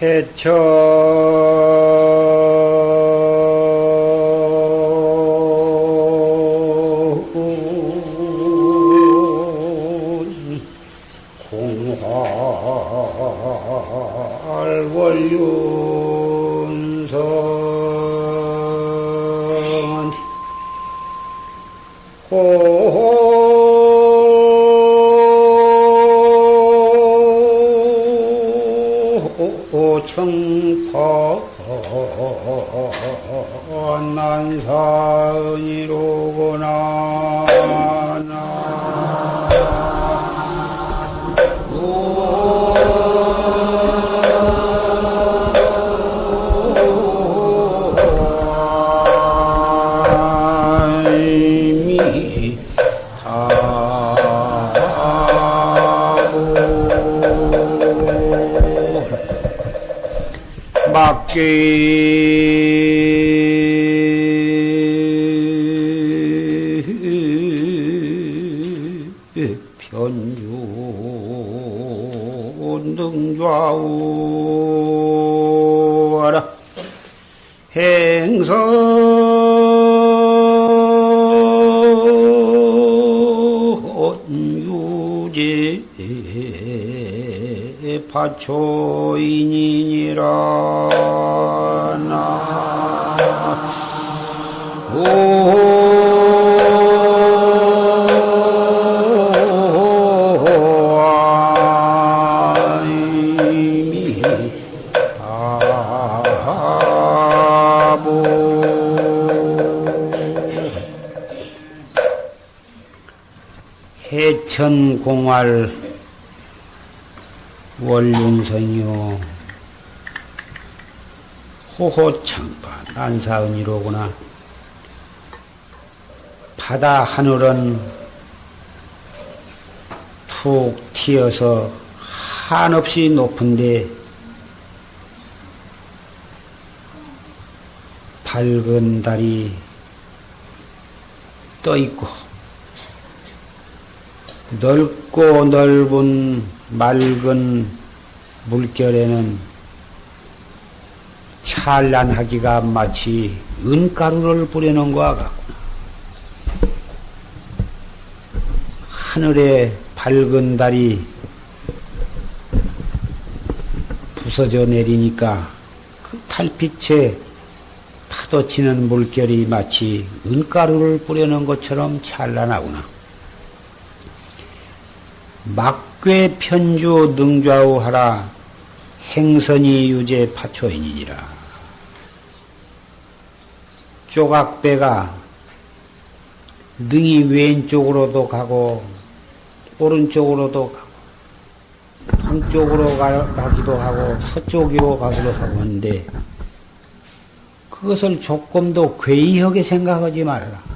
해천 공활월윤선 청파 난사은이로구나. 편주 능좌우하라 행선유제 파초인이니라. 해천공활 월륜성이요 호호창파 난사은이로구나. 바다 하늘은 툭 튀어서 한없이 높은데 밝은 달이 떠 있고 넓고 넓은 맑은 물결에는 찬란하기가 마치 은가루를 뿌려놓은 것과 같구나. 하늘에 밝은 달이 부서져 내리니까 그 달빛에 파도치는 물결이 마치 은가루를 뿌려놓은 것처럼 찬란하구나. 막괴 편주 능좌우하라 행선이 유제 파초인이니라. 조각배가 능이 왼쪽으로도 가고 오른쪽으로도 가고 동쪽으로 가기도 하고 서쪽으로 가기도 하고 하는데 그것을 조금도 괴이하게 생각하지 말아라.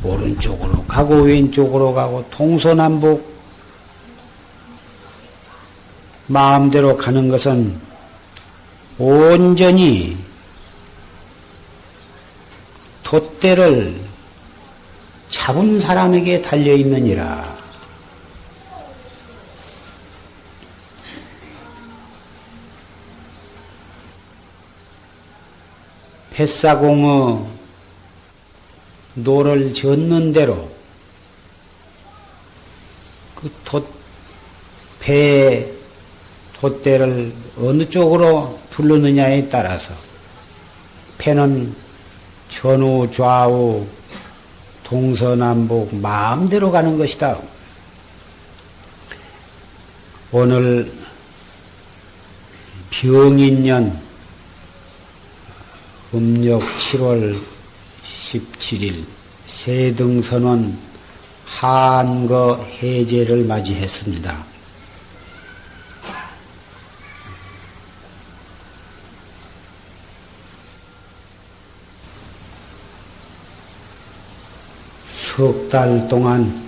오른쪽으로 가고 왼쪽으로 가고 동서남북 마음대로 가는 것은 온전히 돛대를 잡은 사람에게 달려있느니라. 뱃사공의 노를 젓는 대로 그 배의 돛대를 어느 쪽으로 두르느냐에 따라서 배는 전후 좌우 동서남북 마음대로 가는 것이다. 오늘 병인년 음력 7월 17일 세등선원 한거 해제를 맞이했습니다. 석 달 동안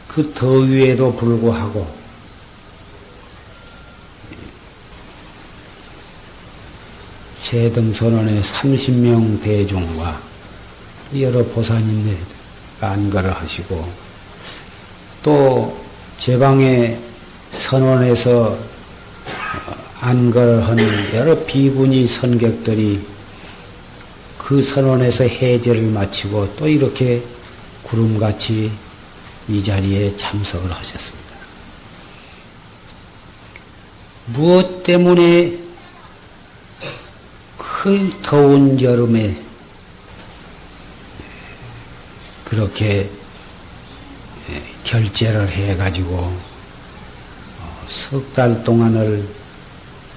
그 더위에도 불구하고 세등선원의 30명 대중과 여러 보살님들 안가를 하시고 또 제방의 선원에서 안거한 여러 비구니 선객들이 그 선원에서 해제를 마치고 또 이렇게 구름같이 이 자리에 참석을 하셨습니다. 무엇 때문에 그 더운 여름에 그렇게 결제를 해가지고 석 달 동안을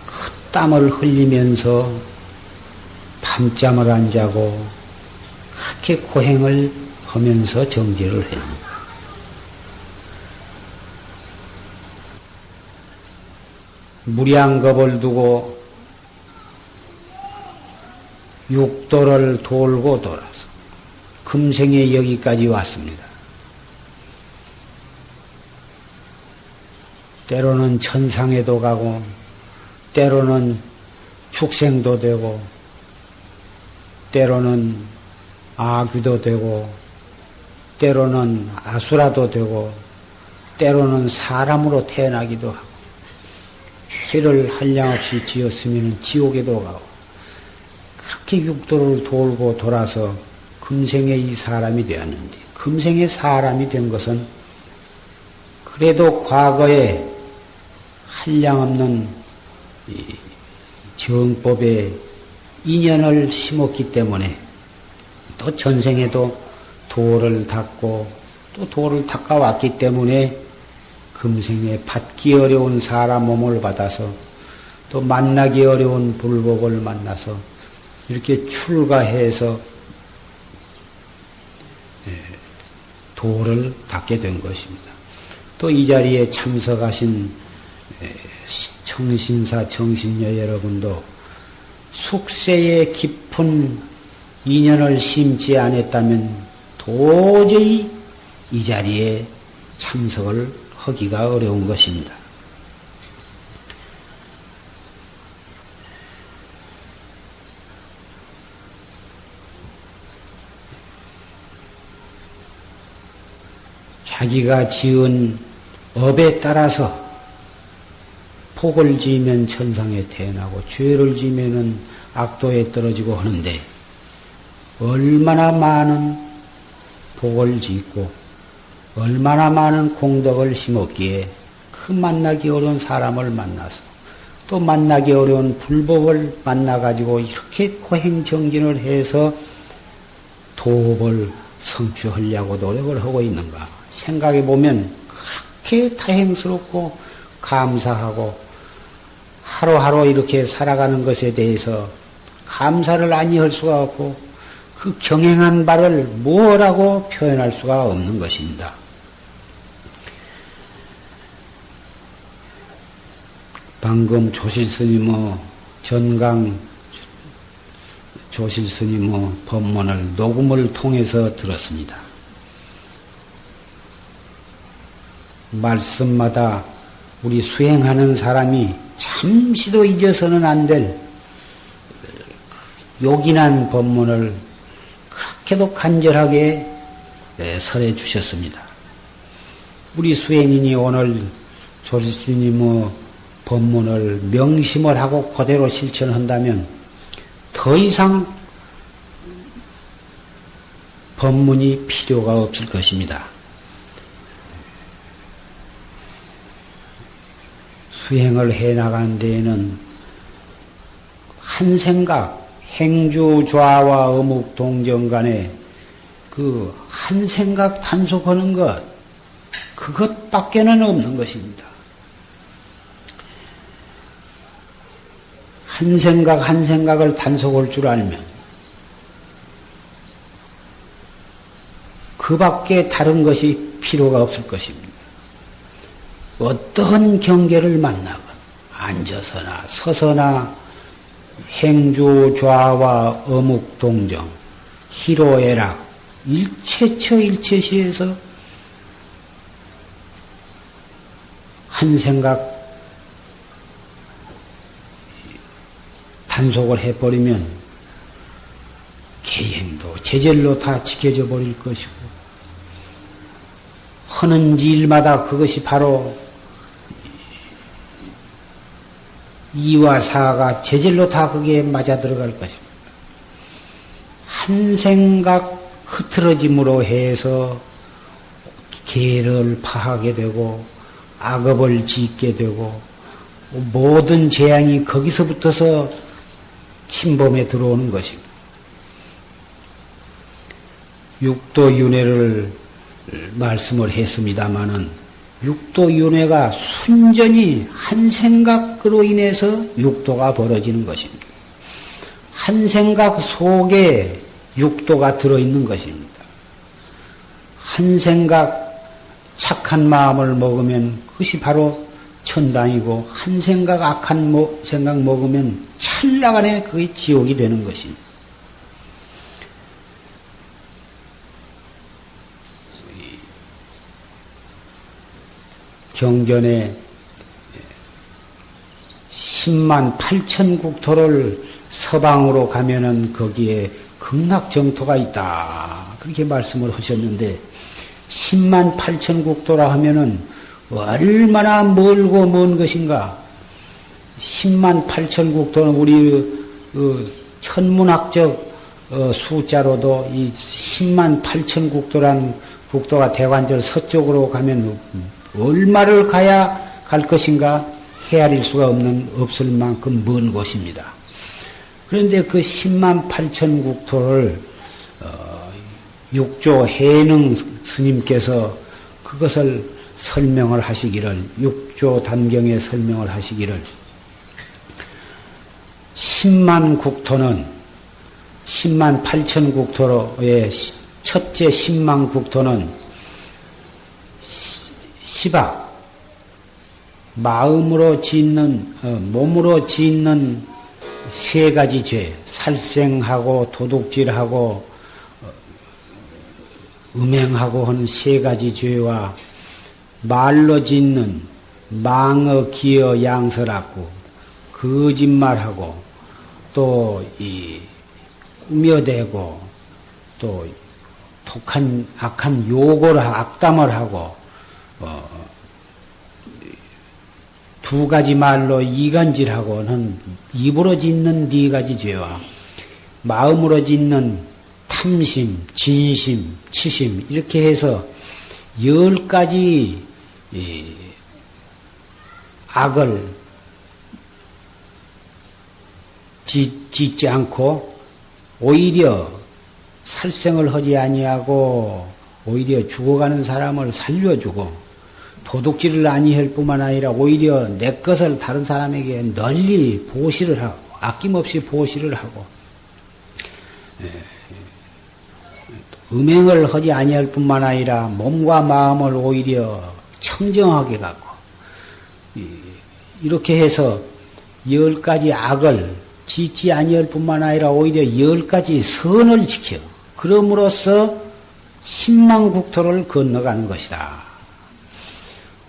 그 땀을 흘리면서 밤잠을 안 자고 그렇게 고행을 하면서 정지를 했습니다. 무량겁을 두고 육도를 돌고 돌아서 금생에 여기까지 왔습니다. 때로는 천상에도 가고 때로는 축생도 되고 때로는 아귀도 되고 때로는 아수라도 되고 때로는 사람으로 태어나기도 하고 죄를 한량없이 지었으면 지옥에도 가고 그렇게 육도를 돌고 돌아서 금생에 이 사람이 되었는데 금생에 사람이 된 것은 그래도 과거에 한량없는 정법에 인연을 심었기 때문에 또 전생에도 도를 닦고 또 도를 닦아왔기 때문에 금생에 받기 어려운 사람 몸을 받아서 또 만나기 어려운 불법을 만나서 이렇게 출가해서 도를 닦게 된 것입니다. 또 이 자리에 참석하신 청신사 청신녀 여러분도 숙세에 깊은 인연을 심지 않았다면 도저히 이 자리에 참석을 하기가 어려운 것입니다. 자기가 지은 업에 따라서 복을 지으면 천상에 태어나고 죄를 지으면 악도에 떨어지고 하는데 얼마나 많은 복을 짓고 얼마나 많은 공덕을 심었기에 그 만나기 어려운 사람을 만나서 또 만나기 어려운 불법을 만나가지고 이렇게 고행정진을 해서 도업을 성취하려고 노력을 하고 있는가 생각해 보면 그렇게 다행스럽고 감사하고 하루하루 이렇게 살아가는 것에 대해서 감사를 아니할 수가 없고 그 경행한 바를 무엇라고 표현할 수가 없는 것입니다. 방금 조실스님의 전강 조실스님의 법문을 녹음을 통해서 들었습니다. 말씀마다 우리 수행하는 사람이 잠시도 잊어서는 안 될 요긴한 법문을 그렇게도 간절하게 설해 주셨습니다. 우리 수행인이 오늘 조실스님의 법문을 명심을 하고 그대로 실천한다면 더 이상 법문이 필요가 없을 것입니다. 수행을 해 나가는 데에는 한 생각, 행주 좌와 어묵 동정 간에 그 한 생각 단속하는 것, 그것밖에는 없는 것입니다. 한 생각 한 생각을 단속할 줄 알면 그 밖에 다른 것이 필요가 없을 것입니다. 어떠한 경계를 만나건 앉아서나 서서나 행주 좌와 어묵 동정 희로애락 일체처 일체시에서 한 생각 단속을 해버리면 개행도 제절로 다 지켜져 버릴 것이고 하는 일마다 그것이 바로 이와 사가 제절로 다 거기에 맞아 들어갈 것입니다. 한 생각 흐트러짐으로 해서 계를 파하게 되고 악업을 짓게 되고 모든 재앙이 거기서부터서 침범에 들어오는 것입니다. 육도윤회를 말씀을 했습니다마는 육도윤회가 순전히 한 생각으로 인해서 육도가 벌어지는 것입니다. 한 생각 속에 육도가 들어있는 것입니다. 한 생각 착한 마음을 먹으면 그것이 바로 천당이고 한 생각 악한 생각 먹으면 찰나간에 그게 지옥이 되는 것입니다. 경전에 10만 8천 국토를 서방으로 가면은 거기에 극락정토가 있다. 그렇게 말씀을 하셨는데 10만 8천 국토라 하면은 얼마나 멀고 먼 것인가. 10만 8천 국토는 우리 천문학적 숫자로도 이 10만 8천 국토란 국토가 대관절 서쪽으로 가면 얼마를 가야 갈 것인가 헤아릴 수가 없을 만큼 먼 곳입니다. 그런데 그 10만 8천 국토를 육조 해능 스님께서 그것을 설명을 하시기를 육조 단경에 설명을 하시기를 10만 국토는 10만 8천 국토의 첫째 10만 국토는 시박 마음으로 짓는 몸으로 짓는 세 가지 죄 살생하고 도둑질하고 음행하고 하는 세 가지 죄와 말로 짓는 망어 기어 양설하고 거짓말하고 또 이 꾸며대고 또 독한 악한 요고를 악담을 하고 두 가지 말로 이간질하고는 입으로 짓는 네 가지 죄와 마음으로 짓는 탐심, 진심, 치심 이렇게 해서 10가지 악을 짓지 않고 오히려 살생을 하지 아니하고 오히려 죽어가는 사람을 살려주고 도둑질을 아니할 뿐만 아니라 오히려 내 것을 다른 사람에게 널리 보시를 하고 아낌없이 보시를 하고 음행을 하지 아니할 뿐만 아니라 몸과 마음을 오히려 청정하게 갖고 이렇게 해서 10가지 악을 짓지 아니할 뿐만 아니라 오히려 10가지 선을 지켜 그럼으로써 10만 국토를 건너가는 것이다.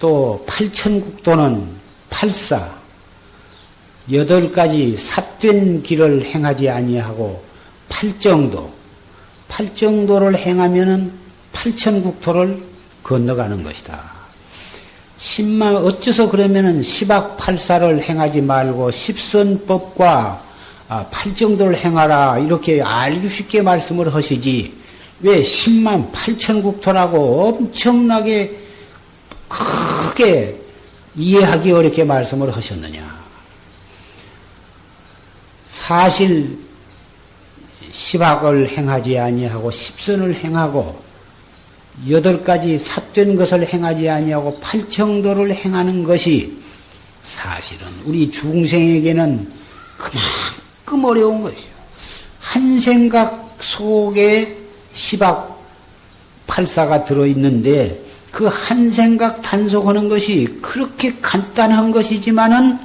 또 8천 국토는 8사 8가지 삿된 길을 행하지 아니하고 8정도를 행하면은 8천 국토를 건너가는 것이다. 10만 어째서 그러면은 10악 8사를 행하지 말고 10선법과 8정도를 행하라 이렇게 알기 쉽게 말씀을 하시지 왜 10만 8천 국토라고 엄청나게 크게 이해하기 어렵게 말씀을 하셨느냐. 사실 10악을 행하지 아니하고 10선을 행하고 8가지 삿된 것을 행하지 아니하고 8정도를 행하는 것이 사실은 우리 중생에게는 그만큼 어려운 것이요. 한 생각 속에 10악 8사가 들어있는데 그 한 생각 단속하는 것이 그렇게 간단한 것이지만은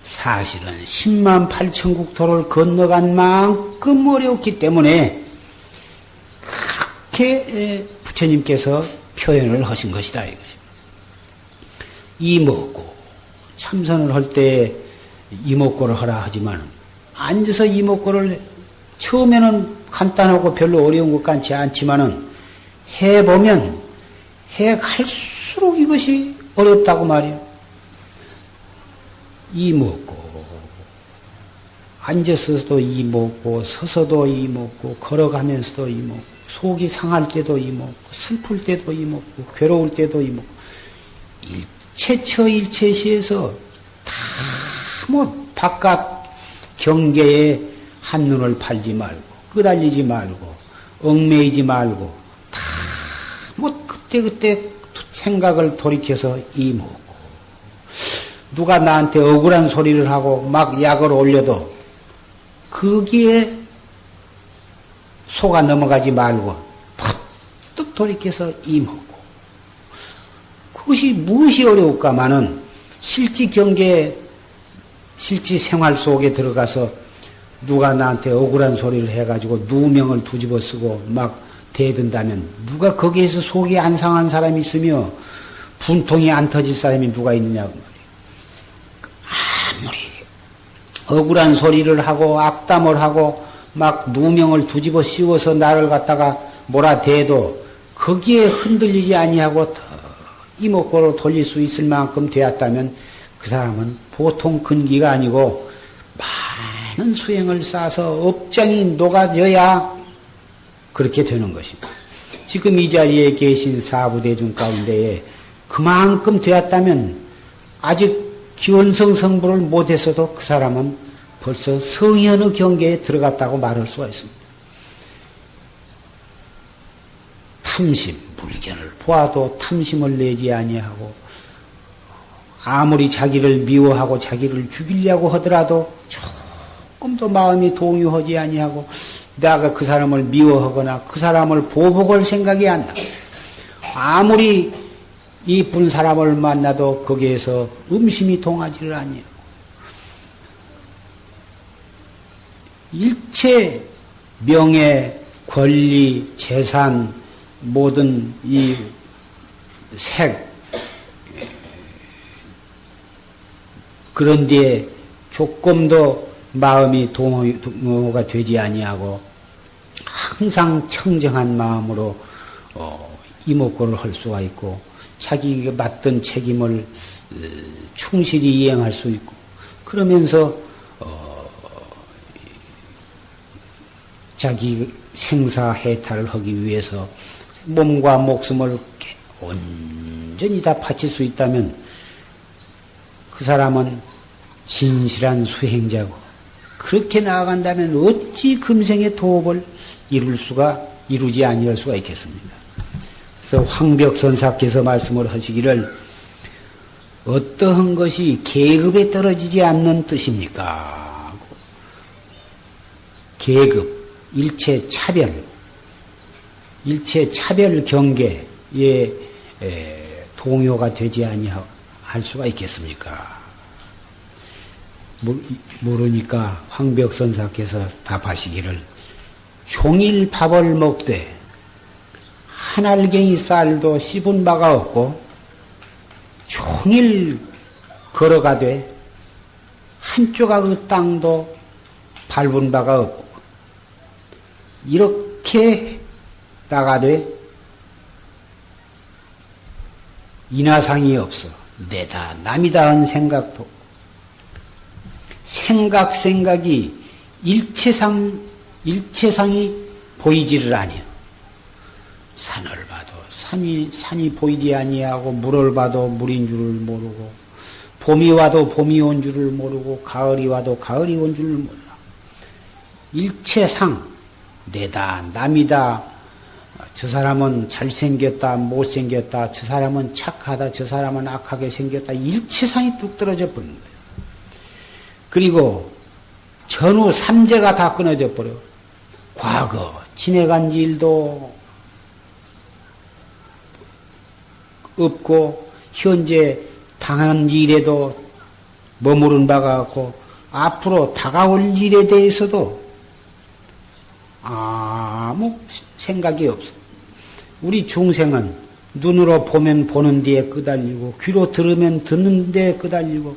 사실은 10만 8천 국토를 건너간 만큼 어렵기 때문에 그렇게 부처님께서 표현을 하신 것이다 이것입니다. 이목고 참선을 할 때 이목고를 하라 하지만 앉아서 이목고를 처음에는 간단하고 별로 어려운 것 같지 않지만은 해보면 해갈수록 이것이 어렵다고 말이에요. 이먹고 앉아서도 이먹고 서서도 이먹고 걸어가면서도 이먹고 속이 상할 때도 이먹고 슬플 때도 이먹고 괴로울 때도 이먹고 일체처 일체시에서 다 뭐 바깥 경계에 한눈을 팔지 말고 끄달리지 말고 얽매이지 말고 다 뭐 그때그때 생각을 돌이켜서 이먹고 누가 나한테 억울한 소리를 하고 막 약을 올려도 거기에 속아 넘어가지 말고 퍼뜩 돌이켜서 이먹고 그것이 무엇이 어려울까마는 실지 경계 실지 생활 속에 들어가서 누가 나한테 억울한 소리를 해가지고 누명을 뒤집어 쓰고 막 대든다면 누가 거기에서 속이 안 상한 사람이 있으며 분통이 안 터질 사람이 누가 있느냐고 말이에요. 아무리 억울한 소리를 하고 악담을 하고 막 누명을 뒤집어 씌워서 나를 갖다가 몰아대도 거기에 흔들리지 아니하고 이목구로 돌릴 수 있을 만큼 되었다면 그 사람은 보통 근기가 아니고 많은 수행을 쌓아서 업장이 녹아져야 그렇게 되는 것입니다. 지금 이 자리에 계신 사부대중 가운데에 그만큼 되었다면 아직 기원성 성불을 못했어도 그 사람은 벌써 성현의 경계에 들어갔다고 말할 수가 있습니다. 탐심, 물견을 보아도 탐심을 내지 아니하고 아무리 자기를 미워하고 자기를 죽이려고 하더라도 조금도 마음이 동요하지 아니하고 내가 그 사람을 미워하거나 그 사람을 보복할 생각이 안 나. 아무리 이쁜 사람을 만나도 거기에서 음심이 동하지를 아니하고 일체 명예, 권리, 재산 모든 이 색 그런 데에 조금도 마음이 동요가 되지 아니하고 항상 청정한 마음으로 이목구를 할 수가 있고 자기가 맡은 책임을 충실히 이행할 수 있고 그러면서 자기 생사해탈을 하기 위해서 몸과 목숨을 온전히 다 바칠 수 있다면 그 사람은 진실한 수행자고 그렇게 나아간다면 어찌 금생의 도업을 이루지 아니할 수가 있겠습니까? 그래서 황벽선사께서 말씀을 하시기를 어떠한 것이 계급에 떨어지지 않는 뜻입니까? 계급, 일체 차별 경계에 동요가 되지 아니할 수가 있겠습니까? 모르니까 황벽선사께서 답하시기를 종일 밥을 먹되 한 알갱이 쌀도 씹은 바가 없고 종일 걸어가되 한 조각의 땅도 밟은 바가 없고 이렇게 나가되 인하상이 없어. 내다 남이다 한 생각도 생각이 일체상이 보이지를 아니요. 산을 봐도 산이 보이지 아니하고 물을 봐도 물인 줄을 모르고 봄이 와도 봄이 온 줄을 모르고 가을이 와도 가을이 온 줄을 몰라. 일체상 내다 남이다 저 사람은 잘생겼다 못생겼다 저 사람은 착하다 저 사람은 악하게 생겼다 일체상이 뚝 떨어져 버린 거예요. 그리고 전후 삼재가 다 끊어져 버려. 과거 지내간 일도 없고 현재 당한 일에도 머무른 바가 없고 앞으로 다가올 일에 대해서도 아무 생각이 없어. 우리 중생은 눈으로 보면 보는 데에 끄달리고 귀로 들으면 듣는 데에 끄달리고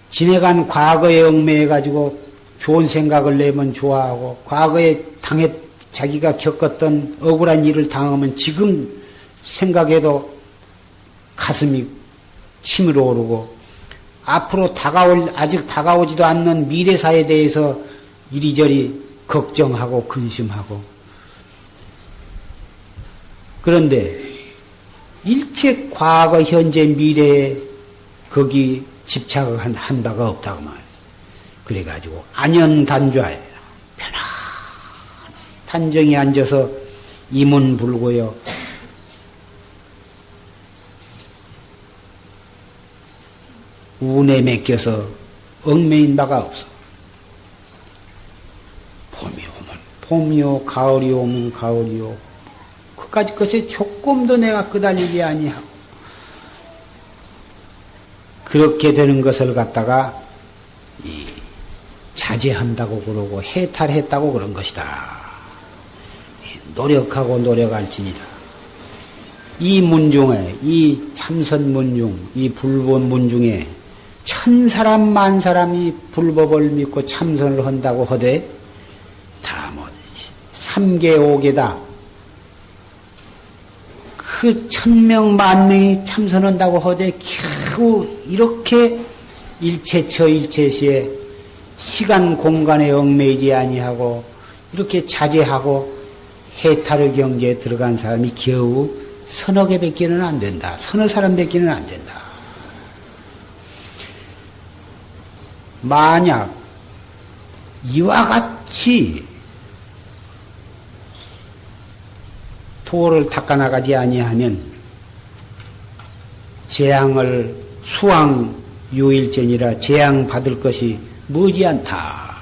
지내간 과거에 얽매여가지고 좋은 생각을 내면 좋아하고 과거에 자기가 겪었던 억울한 일을 당하면 지금 생각해도 가슴이 치밀어 오르고 앞으로 아직 다가오지도 않는 미래사에 대해서 이리저리 걱정하고 근심하고. 그런데 일체 과거, 현재, 미래에 거기 집착을 한 바가 없다고 말이에요. 그래가지고 안연단좌에 편안히 단정히 앉아서 이문 불고요. 운에 맡겨서 얽매인 바가 없어. 봄이 오면 봄이요, 가을이 오면 가을이요. 그까짓 것에 조금도 내가 끄달리지 아니하고 그렇게 되는 것을 갖다가 자제한다고 그러고 해탈했다고 그런 것이다. 노력하고 노력할지니라. 이 문중에, 이 참선 문중, 이 불법 문중에 1000사람, 10,000사람이 불법을 믿고 참선을 한다고 하되 다 뭐 3계, 5계다. 그 1000명, 10,000명이 참선한다고 하되 겨우 이렇게 일체처 일체시에 시간 공간에 얽매이지 아니하고 이렇게 자제하고 해탈의 경지에 들어간 사람이 겨우 서너 개 밖에는 안 된다. 서너 사람 밖에는 안 된다. 만약 이와 같이 도를 닦아나가지 아니하면 재앙을 수왕 유일전이라 재앙 받을 것이 머지않다.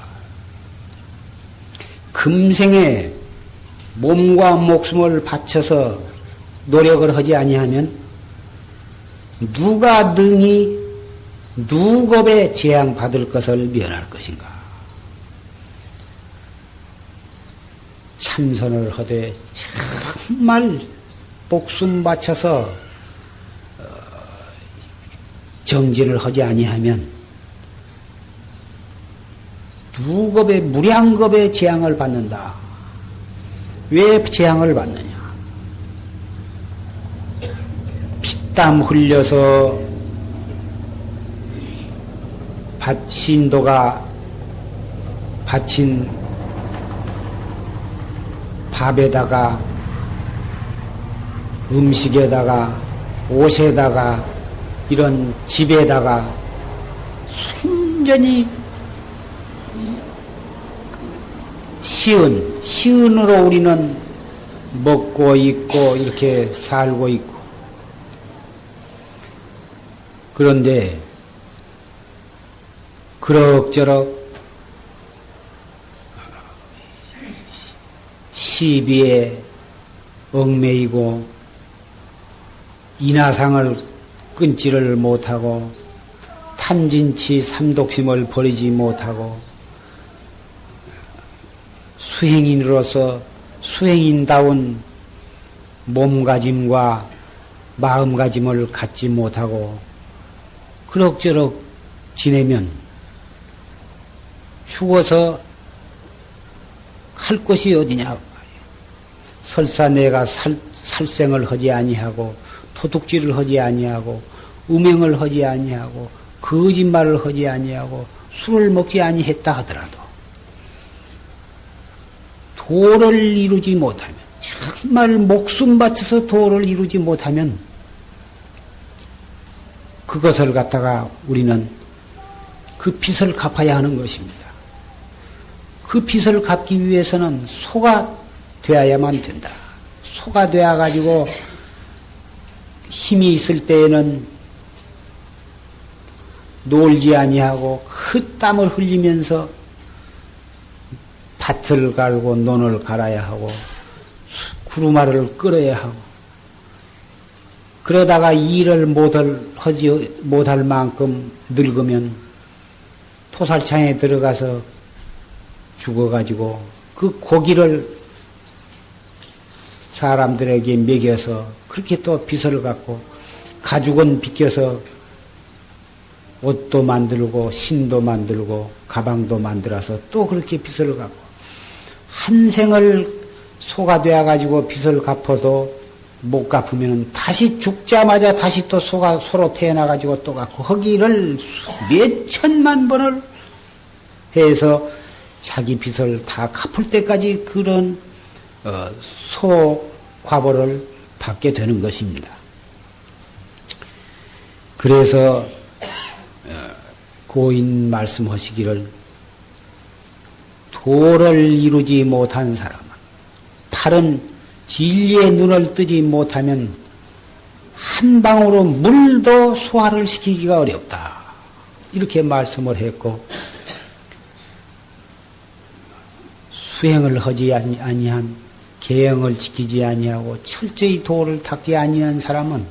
금생에 몸과 목숨을 바쳐서 노력을 하지 아니하면 누가 능히 누겁에 재앙 받을 것을 면할 것인가. 참선을 하되 정말 목숨 바쳐서 정진을 하지 아니하면 누겁의 무량겁의 재앙을 받는다. 왜 재앙을 받느냐? 피땀 흘려서 신도가 바친 밥에다가 음식에다가 옷에다가 이런 집에다가 순전히 시은으로 우리는 먹고 있고 이렇게 살고 있고. 그런데 그럭저럭 시비에 얽매이고 인하상을 끊지를 못하고 탐진치 삼독심을 버리지 못하고 수행인으로서 수행인다운 몸가짐과 마음가짐을 갖지 못하고 그럭저럭 지내면 죽어서 할 것이 어디냐. 설사 내가 살생을 하지 아니하고 도둑질을 하지 아니하고 음행을 하지 아니하고 거짓말을 하지 아니하고 술을 먹지 아니했다 하더라도 도를 이루지 못하면 정말 목숨 바쳐서 도를 이루지 못하면 그것을 갖다가 우리는 그 빚을 갚아야 하는 것입니다. 그 빚을 갚기 위해서는 소가 되어야만 된다. 소가 되어가지고 힘이 있을 때에는 놀지 아니하고 그 땀을 흘리면서 밭을 갈고 논을 갈아야 하고 구루마를 끌어야 하고 그러다가 일을 못할 만큼 늙으면 토살창에 들어가서 죽어가지고 그 고기를 사람들에게 먹여서 그렇게 또 빚을 갖고 가죽은 빚겨서 옷도 만들고 신도 만들고 가방도 만들어서 또 그렇게 빚을 갚고 한 생을 소가 되어가지고 빚을 갚아도 못 갚으면 다시 죽자마자 다시 또 소로 태어나가지고 또 갚고 허기를 몇 천만 번을 해서 자기 빚을 다 갚을 때까지 그런 소과보를 받게 되는 것입니다. 그래서 고인 말씀하시기를 도를 이루지 못한 사람은 팔은 진리의 눈을 뜨지 못하면 한 방울의 물도 소화를 시키기가 어렵다. 이렇게 말씀을 했고 수행을 하지 아니한 계행을 지키지 아니하고 철저히 도를 닦지 아니한 사람은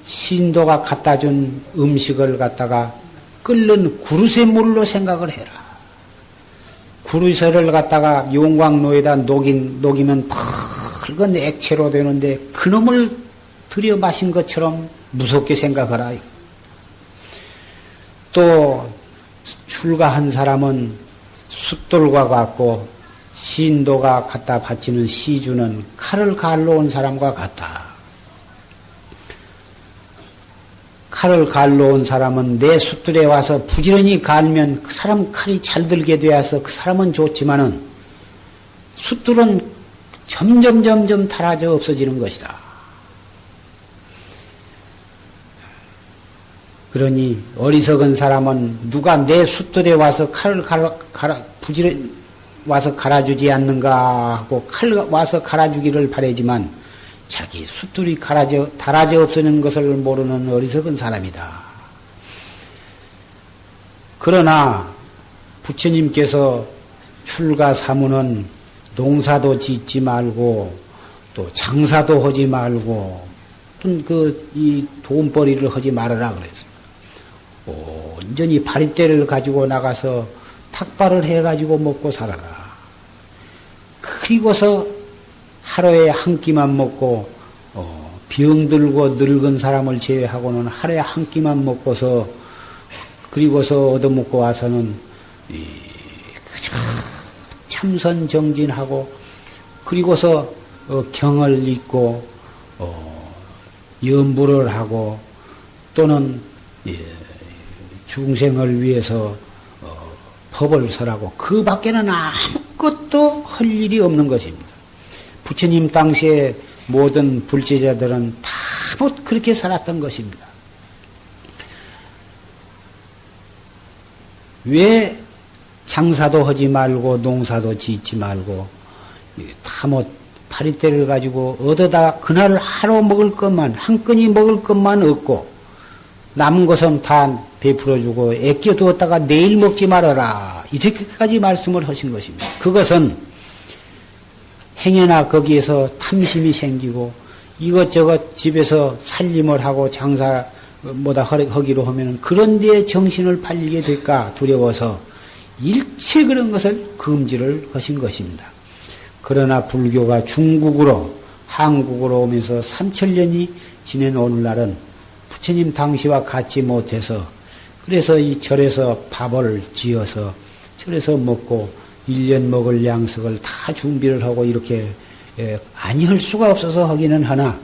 신도가 갖다 준 음식을 갖다가 끓는 그릇의 물로 생각을 해라. 그릇을 갖다가 용광로에다 녹이면 붉은 액체로 되는데 그놈을 들여 마신 것처럼 무섭게 생각하라. 또 출가한 사람은 숫돌과 같고 신도가 갖다 바치는 시주는 칼을 갈러 온 사람과 같다. 칼을 갈러 온 사람은 내 숫돌에 와서 부지런히 갈면 그 사람 칼이 잘 들게 되어서 그 사람은 좋지만은 숫돌은 점점 닳아져 없어지는 것이다. 그러니 어리석은 사람은 누가 내 숫돌에 와서 칼을 부지런히 와서 갈아주지 않는가 하고 칼 와서 갈아주기를 바라지만 자기 숫돌이 닳아져 없어지는 것을 모르는 어리석은 사람이다. 그러나 부처님께서 출가 사무는 농사도 짓지 말고 또 장사도 하지 말고 이 돈벌이를 하지 말아라 그랬습니다. 온전히 바리떼를 가지고 나가서 탁발을 해가지고 먹고 살아라. 그리고서 하루에 한 끼만 먹고 병들고 늙은 사람을 제외하고는 하루에 한 끼만 먹고서 그리고서 얻어먹고 와서는 그저 참선정진하고 그리고서 경을 읽고 염불을 하고 또는 중생을 위해서 법을 설하고 그 밖에는 아무것도 할 일이 없는 것입니다. 부처님 당시에 모든 불제자들은 다 그렇게 살았던 것입니다. 왜 장사도 하지 말고 농사도 짓지 말고 다 파리떼를 가지고 얻어다 그날 하루 먹을 것만 한 건이 먹을 것만 얻고 남은 것은 다 베풀어주고 아껴두었다가 내일 먹지 말아라 이렇게까지 말씀을 하신 것입니다. 그것은 행여나 거기에서 탐심이 생기고 이것저것 집에서 살림을 하고 장사 뭐다 하기로 하면 그런 데에 정신을 팔리게 될까 두려워서 일체 그런 것을 금지를 하신 것입니다. 그러나 불교가 중국으로 한국으로 오면서 3000년이 지낸 오늘날은 부처님 당시와 같지 못해서 그래서 이 절에서 밥을 지어서 절에서 먹고 1년 먹을 양식을 다 준비를 하고 이렇게 아니할 수가 없어서 하기는 하나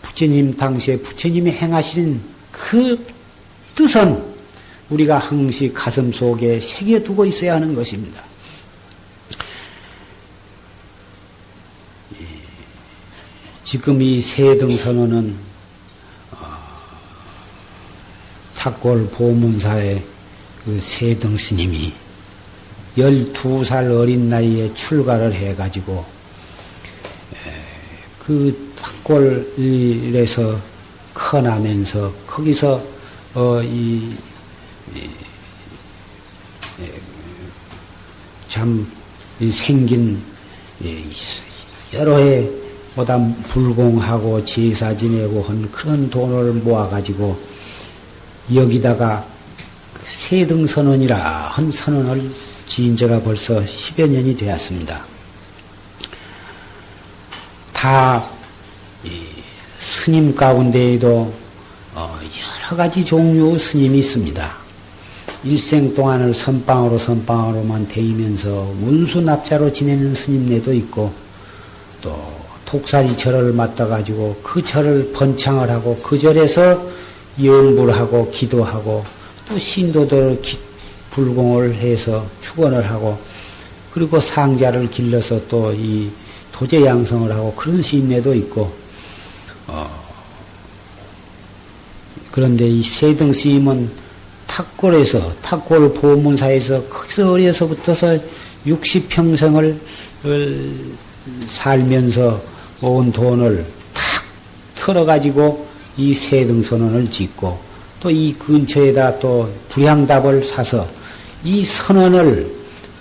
부처님 당시에 부처님이 행하신 그 뜻은 우리가 항시 가슴 속에 새겨두고 있어야 하는 것입니다. 지금 이 세등선언은 탁골 보문사의 그 세등 스님이 12살 어린 나이에 출가를 해가지고 그 탁골에서 커나면서 거기서 참 생긴 여러 해 보다 불공하고 제사 지내고 한 그런 돈을 모아가지고 여기다가 세등선언이라 한 선언을 지은 지가 벌써 10여 년이 되었습니다. 다 스님 가운데에도 여러 가지 종류의 스님이 있습니다. 일생 동안을 선방으로만 데이면서 운수납자로 지내는 스님네도 있고 또 독사리 절을 맡아가지고 그 절을 번창을 하고 그 절에서 염불하고 기도하고 또 신도들 불공을 해서 축원을 하고 그리고 상자를 길러서 또 이 도제 양성을 하고 그런 시인네도 있고 그런데 이 세등 스님은 탁골 보문사에서 거기서 어려서부터서 60평생을 살면서 모은 돈을 탁 털어가지고 이 세등선언을 짓고 또 이 근처에다 또 불향답을 사서 이 선언을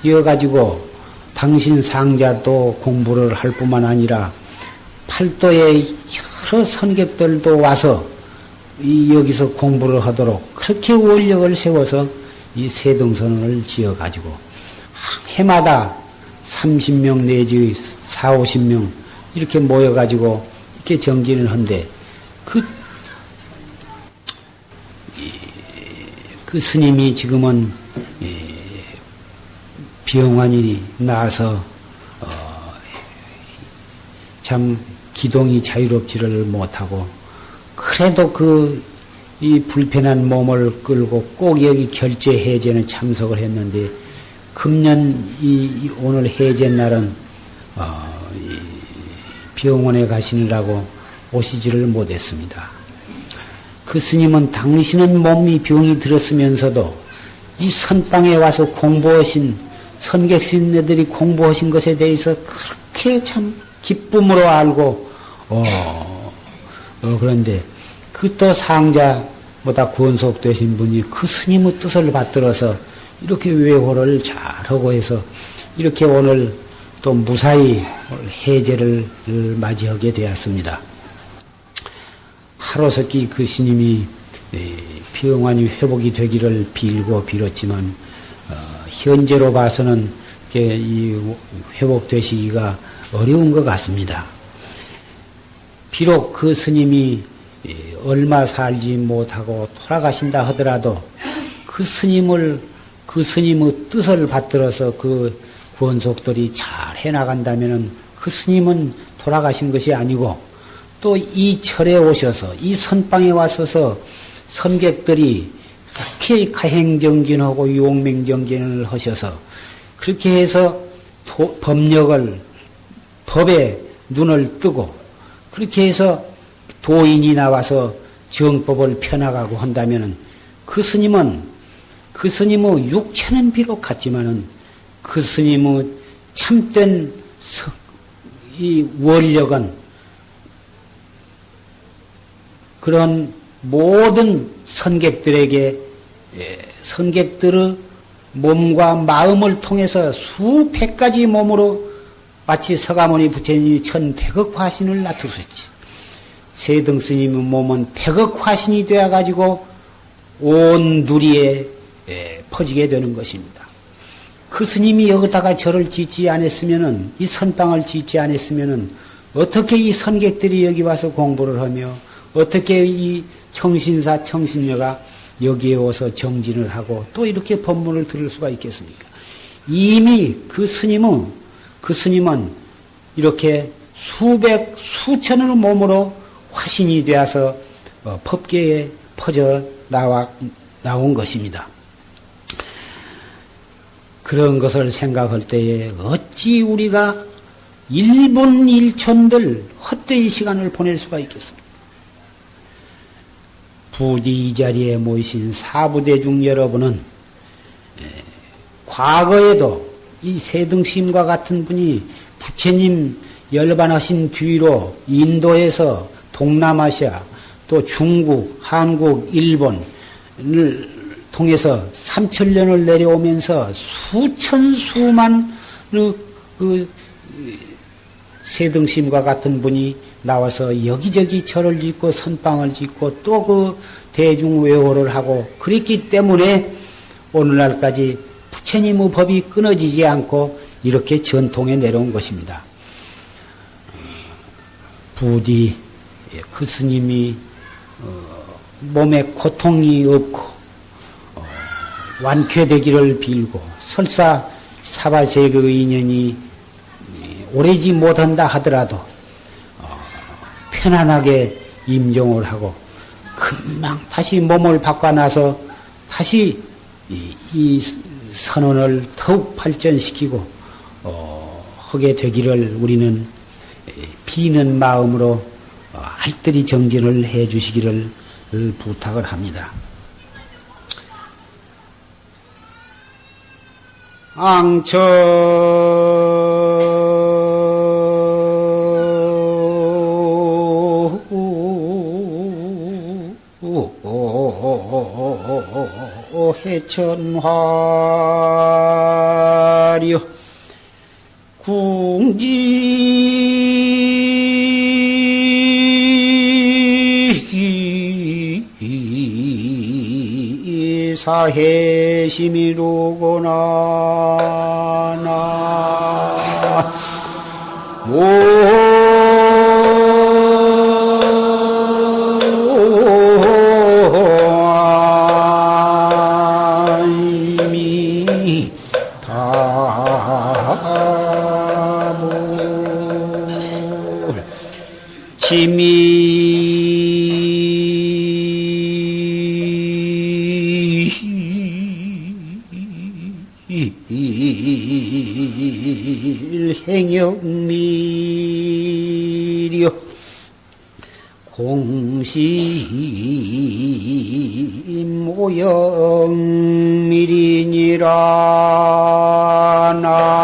이어가지고 당신 상자도 공부를 할 뿐만 아니라 팔도에 여러 선객들도 와서 여기서 공부를 하도록 그렇게 원력을 세워서 이 세등선언을 지어가지고 해마다 30명 내지 4, 50명 이렇게 모여가지고 이렇게 정진을 한데 그 스님이 지금은 병환이 나서 참 기동이 자유롭지를 못하고 그래도 이 불편한 몸을 끌고 꼭 여기 결제 해제는 참석을 했는데 금년 오늘 해제 날은 병원에 가시느라고 오시지를 못했습니다. 그 스님은 당신은 몸이 병이 들었으면서도 이 선방에 와서 공부하신 선객신네들이 공부하신 것에 대해서 그렇게 참 기쁨으로 알고 그런데 그 또 상자보다 권속되신 분이 그 스님의 뜻을 받들어서 이렇게 외호를 잘하고 해서 이렇게 오늘 또 무사히 해제를 맞이하게 되었습니다. 하루속히 그 스님이 병환이 회복이 되기를 빌었지만 현재로 봐서는 이 회복되시기가 어려운 것 같습니다. 비록 그 스님이 얼마 살지 못하고 돌아가신다 하더라도 그 스님의 뜻을 받들어서 그 권속들이 잘 해나간다면은 그 스님은 돌아가신 것이 아니고 또 이 절에 오셔서 이 선방에 와서서 선객들이 그렇게 가행정진하고 용맹정진을 하셔서 그렇게 해서 법에 눈을 뜨고 그렇게 해서 도인이 나와서 정법을 펴나가고 한다면은 그 스님의 육체는 비록 같지만은 그 스님의 참된 이 원력은 그런 모든 선객들의 몸과 마음을 통해서 수백 가지 몸으로 마치 서가모니 부처님이 1100억 화신을 나타내셨지. 세등 스님의 몸은 100억 화신이 되어가지고 온 누리에 퍼지게 되는 것입니다. 그 스님이 여기다가 절을 짓지 않았으면은, 이 선방을 짓지 않았으면은, 어떻게 이 선객들이 여기 와서 공부를 하며, 어떻게 이 청신사, 청신녀가 여기에 와서 정진을 하고 또 이렇게 법문을 들을 수가 있겠습니까? 이미 그 스님은 이렇게 수천의 몸으로 화신이 되어서 법계에 퍼져 나온 것입니다. 그런 것을 생각할 때에 어찌 우리가 1분 1초들 헛되이 시간을 보낼 수가 있겠습니까? 부디 이 자리에 모이신 사부대중 여러분은 과거에도 이 세등심과 같은 분이 부처님 열반하신 뒤로 인도에서 동남아시아 또 중국, 한국, 일본을 통해서 3000년을 내려오면서 수천 그 세등심과 같은 분이 나와서 여기저기 절을 짓고 선방을 짓고 또 그 대중외호를 하고 그랬기 때문에 오늘날까지 부처님의 법이 끊어지지 않고 이렇게 전통에 내려온 것입니다. 부디 그 스님이 몸에 고통이 없고 완쾌되기를 빌고 설사 사바세계 인연이 오래지 못한다 하더라도 편안하게 임종을 하고 금방 다시 몸을 바꿔놔서 다시 이 선언을 더욱 발전시키고 하게 되기를 우리는 비는 마음으로 알뜰히 정진을 해 주시기를 부탁을 합니다. 앙처 해천화려 궁지 사해심이로구나 행역미려 공시 모영미리니라 나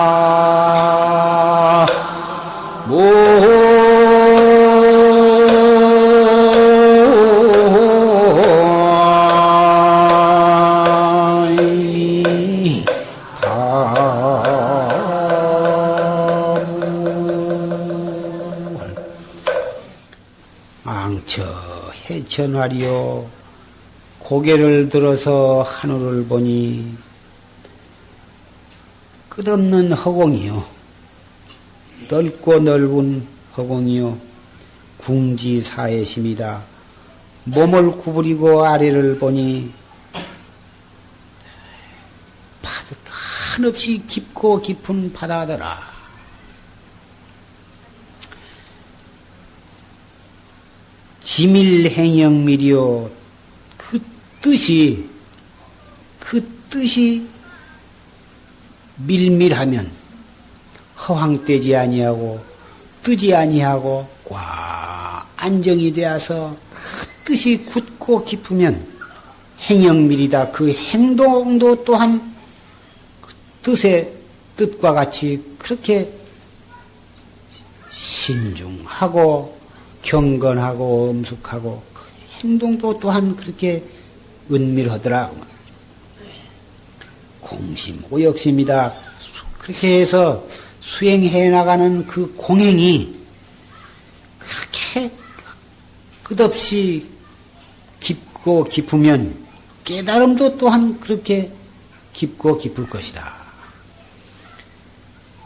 해천하리요. 고개를 들어서 하늘을 보니 끝없는 허공이요. 넓고 넓은 허공이요. 궁지사해심이다. 몸을 구부리고 아래를 보니 한없이 깊고 깊은 바다더라. 지밀행영밀이요. 그 뜻이 밀밀하면 허황되지 아니하고 뜨지 아니하고 꽉 안정이 되어서 그 뜻이 굳고 깊으면 행영밀이다. 그 행동도 또한 그 뜻의 뜻과 같이 그렇게 신중하고 경건하고 엄숙하고 그 행동도 또한 그렇게 은밀하더라. 공심오역심이다. 그렇게 해서 수행해 나가는 그 공행이 그렇게 끝없이 깊고 깊으면 깨달음도 또한 그렇게 깊고 깊을 것이다.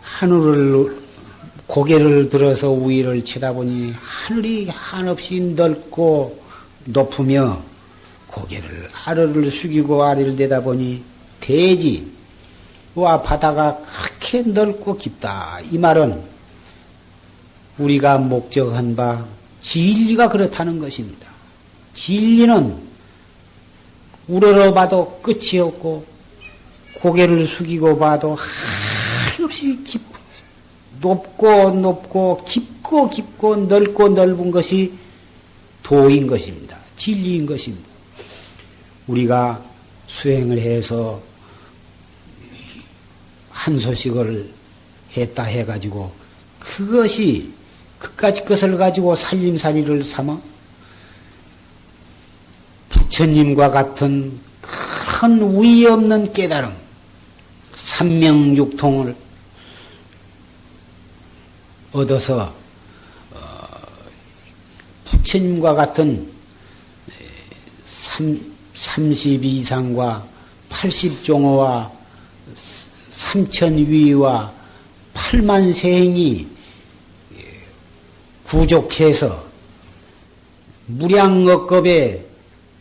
하늘을 고개를 들어서 위를 쳐다보니 하늘이 한없이 넓고 높으며 고개를 아래를 숙이고 아래를 내다보니 대지와 바다가 그렇게 넓고 깊다. 이 말은 우리가 목적한 바 진리가 그렇다는 것입니다. 진리는 우러러 봐도 끝이 없고 고개를 숙이고 봐도 한없이 높고 깊고 넓고 넓은 것이 도인 것입니다. 진리인 것입니다. 우리가 수행을 해서 한 소식을 했다 해가지고 그것이 그까짓 것을 가지고 살림살이를 삼아 부처님과 같은 큰 위에 없는 깨달음 삼명육통을 얻어서 부처님과 같은 32상과 80종어와 3000위와 8만세행이 구족해서 무량억겁에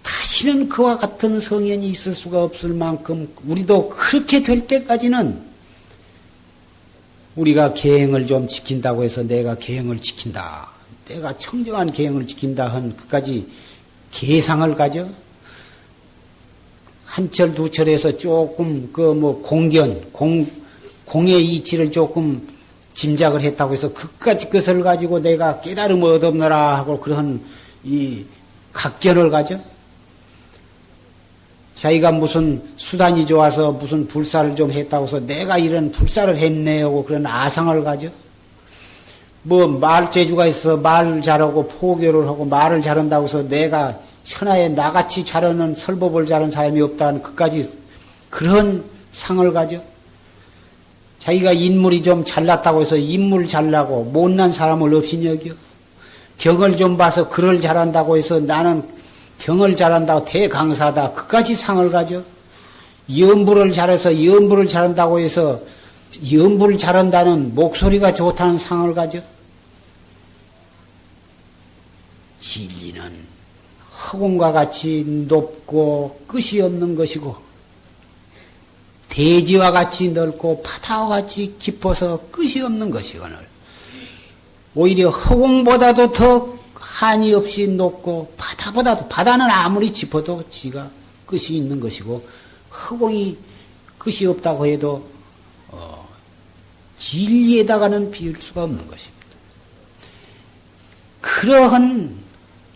다시는 그와 같은 성현이 있을 수가 없을 만큼 우리도 그렇게 될 때까지는 우리가 계행을 좀 지킨다고 해서 내가 계행을 지킨다. 내가 청정한 계행을 지킨다 한 그까지 계상을 가져 한철 두철에서 조금 공의 이치를 조금 짐작을 했다고 해서 그까지 것을 가지고 내가 깨달음을 얻었노라 하고 그런 이 각견을 가져 자기가 무슨 수단이 좋아서 무슨 불사를 좀 했다고 해서 내가 이런 불사를 했네 하고 그런 아상을 가져 말재주가 있어 말을 잘하고 포교를 하고 말을 잘한다고 해서 내가 천하에 나같이 잘하는 설법을 잘하는 사람이 없다는 그까지 그런 상을 가져 자기가 인물이 좀 잘났다고 해서 인물 잘나고 못난 사람을 없이 여겨 경을 좀 봐서 글을 잘한다고 해서 나는 경을 잘한다고 대강사다 그까지 상을 가져 연부를 잘해서 연부를 잘한다고 해서 연부를 잘한다는 목소리가 좋다는 상을 가져 진리는 허공과 같이 높고 끝이 없는 것이고 대지와 같이 넓고 바다와 같이 깊어서 끝이 없는 것이거늘 오히려 허공보다도 더 한이 없이 높고 바다보다도 바다는 아무리 짚어도 지가 끝이 있는 것이고 허공이 끝이 없다고 해도 진리에다가는 비울 수가 없는 것입니다. 그러한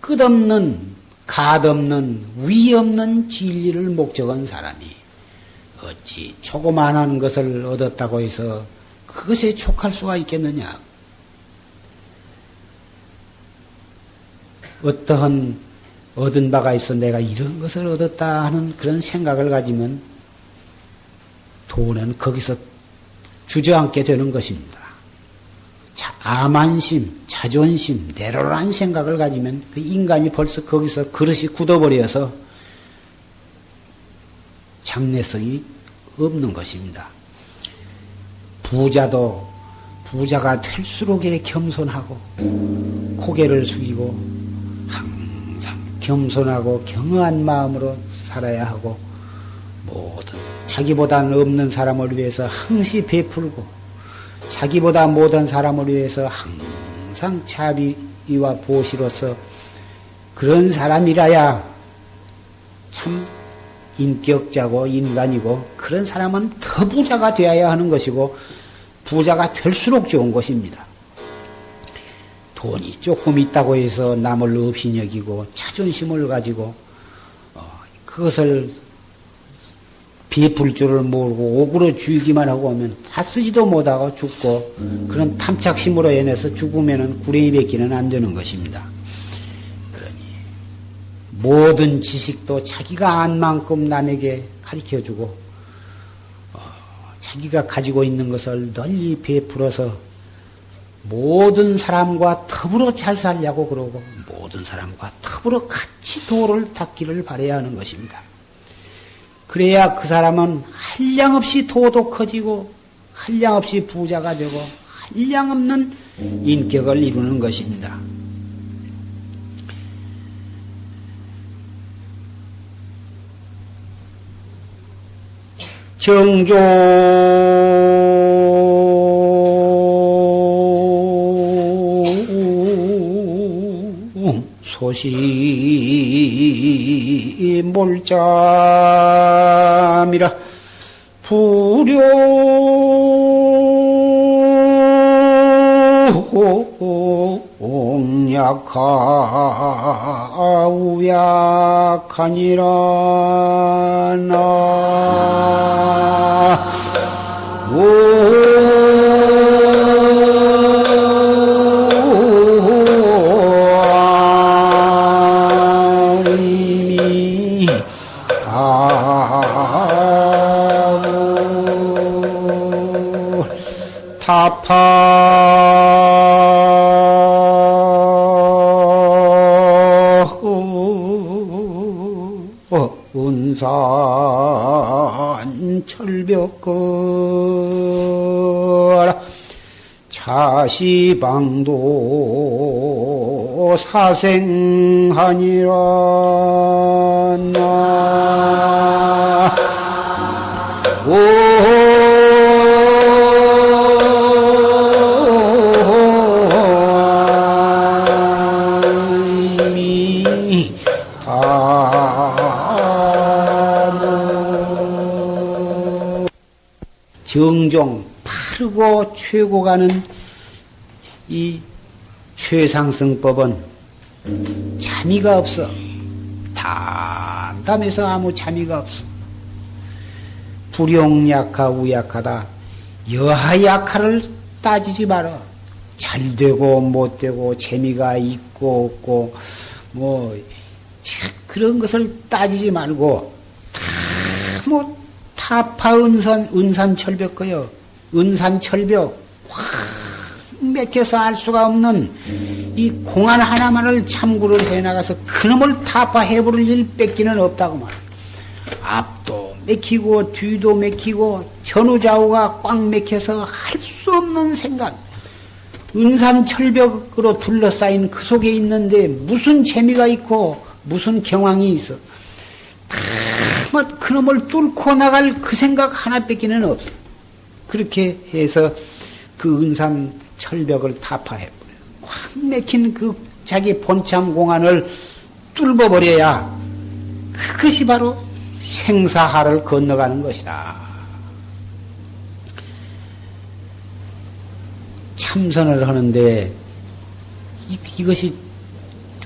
끝없는 가없는 위 없는 진리를 목적한 사람이 어찌 조그만한 것을 얻었다고 해서 그것에 촉할 수가 있겠느냐. 어떠한 얻은 바가 있어 내가 이런 것을 얻었다 하는 그런 생각을 가지면 돈은 거기서 주저앉게 되는 것입니다. 아만심, 자존심, 내로란 생각을 가지면 그 인간이 벌써 거기서 그릇이 굳어버려서 장래성이 없는 것입니다. 부자가 될수록에 겸손하고 고개를 숙이고 항상 겸손하고 경허한 마음으로 살아야 하고 모든 자기보다는 없는 사람을 위해서 항시 베풀고 자기보다 못한 사람을 위해서 항상 자비와 보시로서 그런 사람이라야 참 인격자고 인간이고 그런 사람은 더 부자가 되어야 하는 것이고 부자가 될수록 좋은 것입니다. 돈이 조금 있다고 해서 남을 없이 여기고 자존심을 가지고 그것을 베풀 줄을 모르고 옥으로 죽이기만 하고 오면 다 쓰지도 못하고 죽고 그런 탐착심으로 인해서 죽으면 구레이 뱉기는 안 되는 것입니다. 그러니 모든 지식도 자기가 안 만큼 남에게 가르쳐주고 자기가 가지고 있는 것을 널리 베풀어서 모든 사람과 더불어 잘 살려고 그러고 모든 사람과 더불어 같이 도를 닦기를 바라야 하는 것입니다. 그래야 그 사람은 한량없이 도도 커지고 한량없이 부자가 되고 한량없는 인격을 이루는 것입니다. 정조 소시 몰잠이라 불용약하 우약하니라 나 타파 은산 철벽거라 자시방도 사생하니라 나 정종 바르고 최고 가는 이 최상승법은 참의가 없어. 담담해서 아무 참의가 없어. 불용약하 우약하다. 여하약하를 따지지 마라. 잘 되고 못 되고 재미가 있고 없고 뭐 그런 것을 따지지 말고 뭐 타파 은산철벽 거요. 은산철벽 확 맥혀서 알 수가 없는 이 공안 하나만을 참구를 해나가서 그놈을 타파해버릴 일 뺏기는 없다고 말. 앞도 맥히고 뒤도 맥히고 전후좌우가 꽉 맥혀서 할 수 없는 생각. 은산철벽으로 둘러싸인 그 속에 있는데 무슨 재미가 있고 무슨 경황이 있어. 다 그놈을 뚫고 나갈 그 생각 하나 뺏기는 없어. 그렇게 해서 그 은산철벽을 타파해버려요. 확 맥힌 그 자기 본참 공안을 뚫어버려야 그것이 바로 생사하를 건너가는 것이다. 참선을 하는데 이것이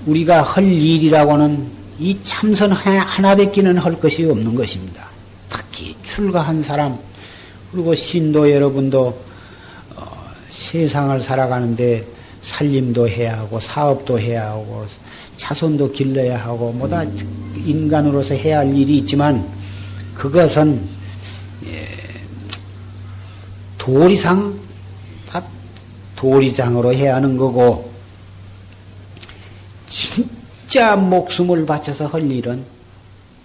우리가 할 일이라고는 이 참선 하나밖에는 할 것이 없는 것입니다. 특히 출가한 사람 그리고 신도 여러분도 세상을 살아가는데 살림도 해야 하고 사업도 해야 하고 자손도 길러야 하고 뭐다 인간으로서 해야 할 일이 있지만 그것은 도리상 다 도리상으로 해야 하는 거고 진짜 목숨을 바쳐서 할 일은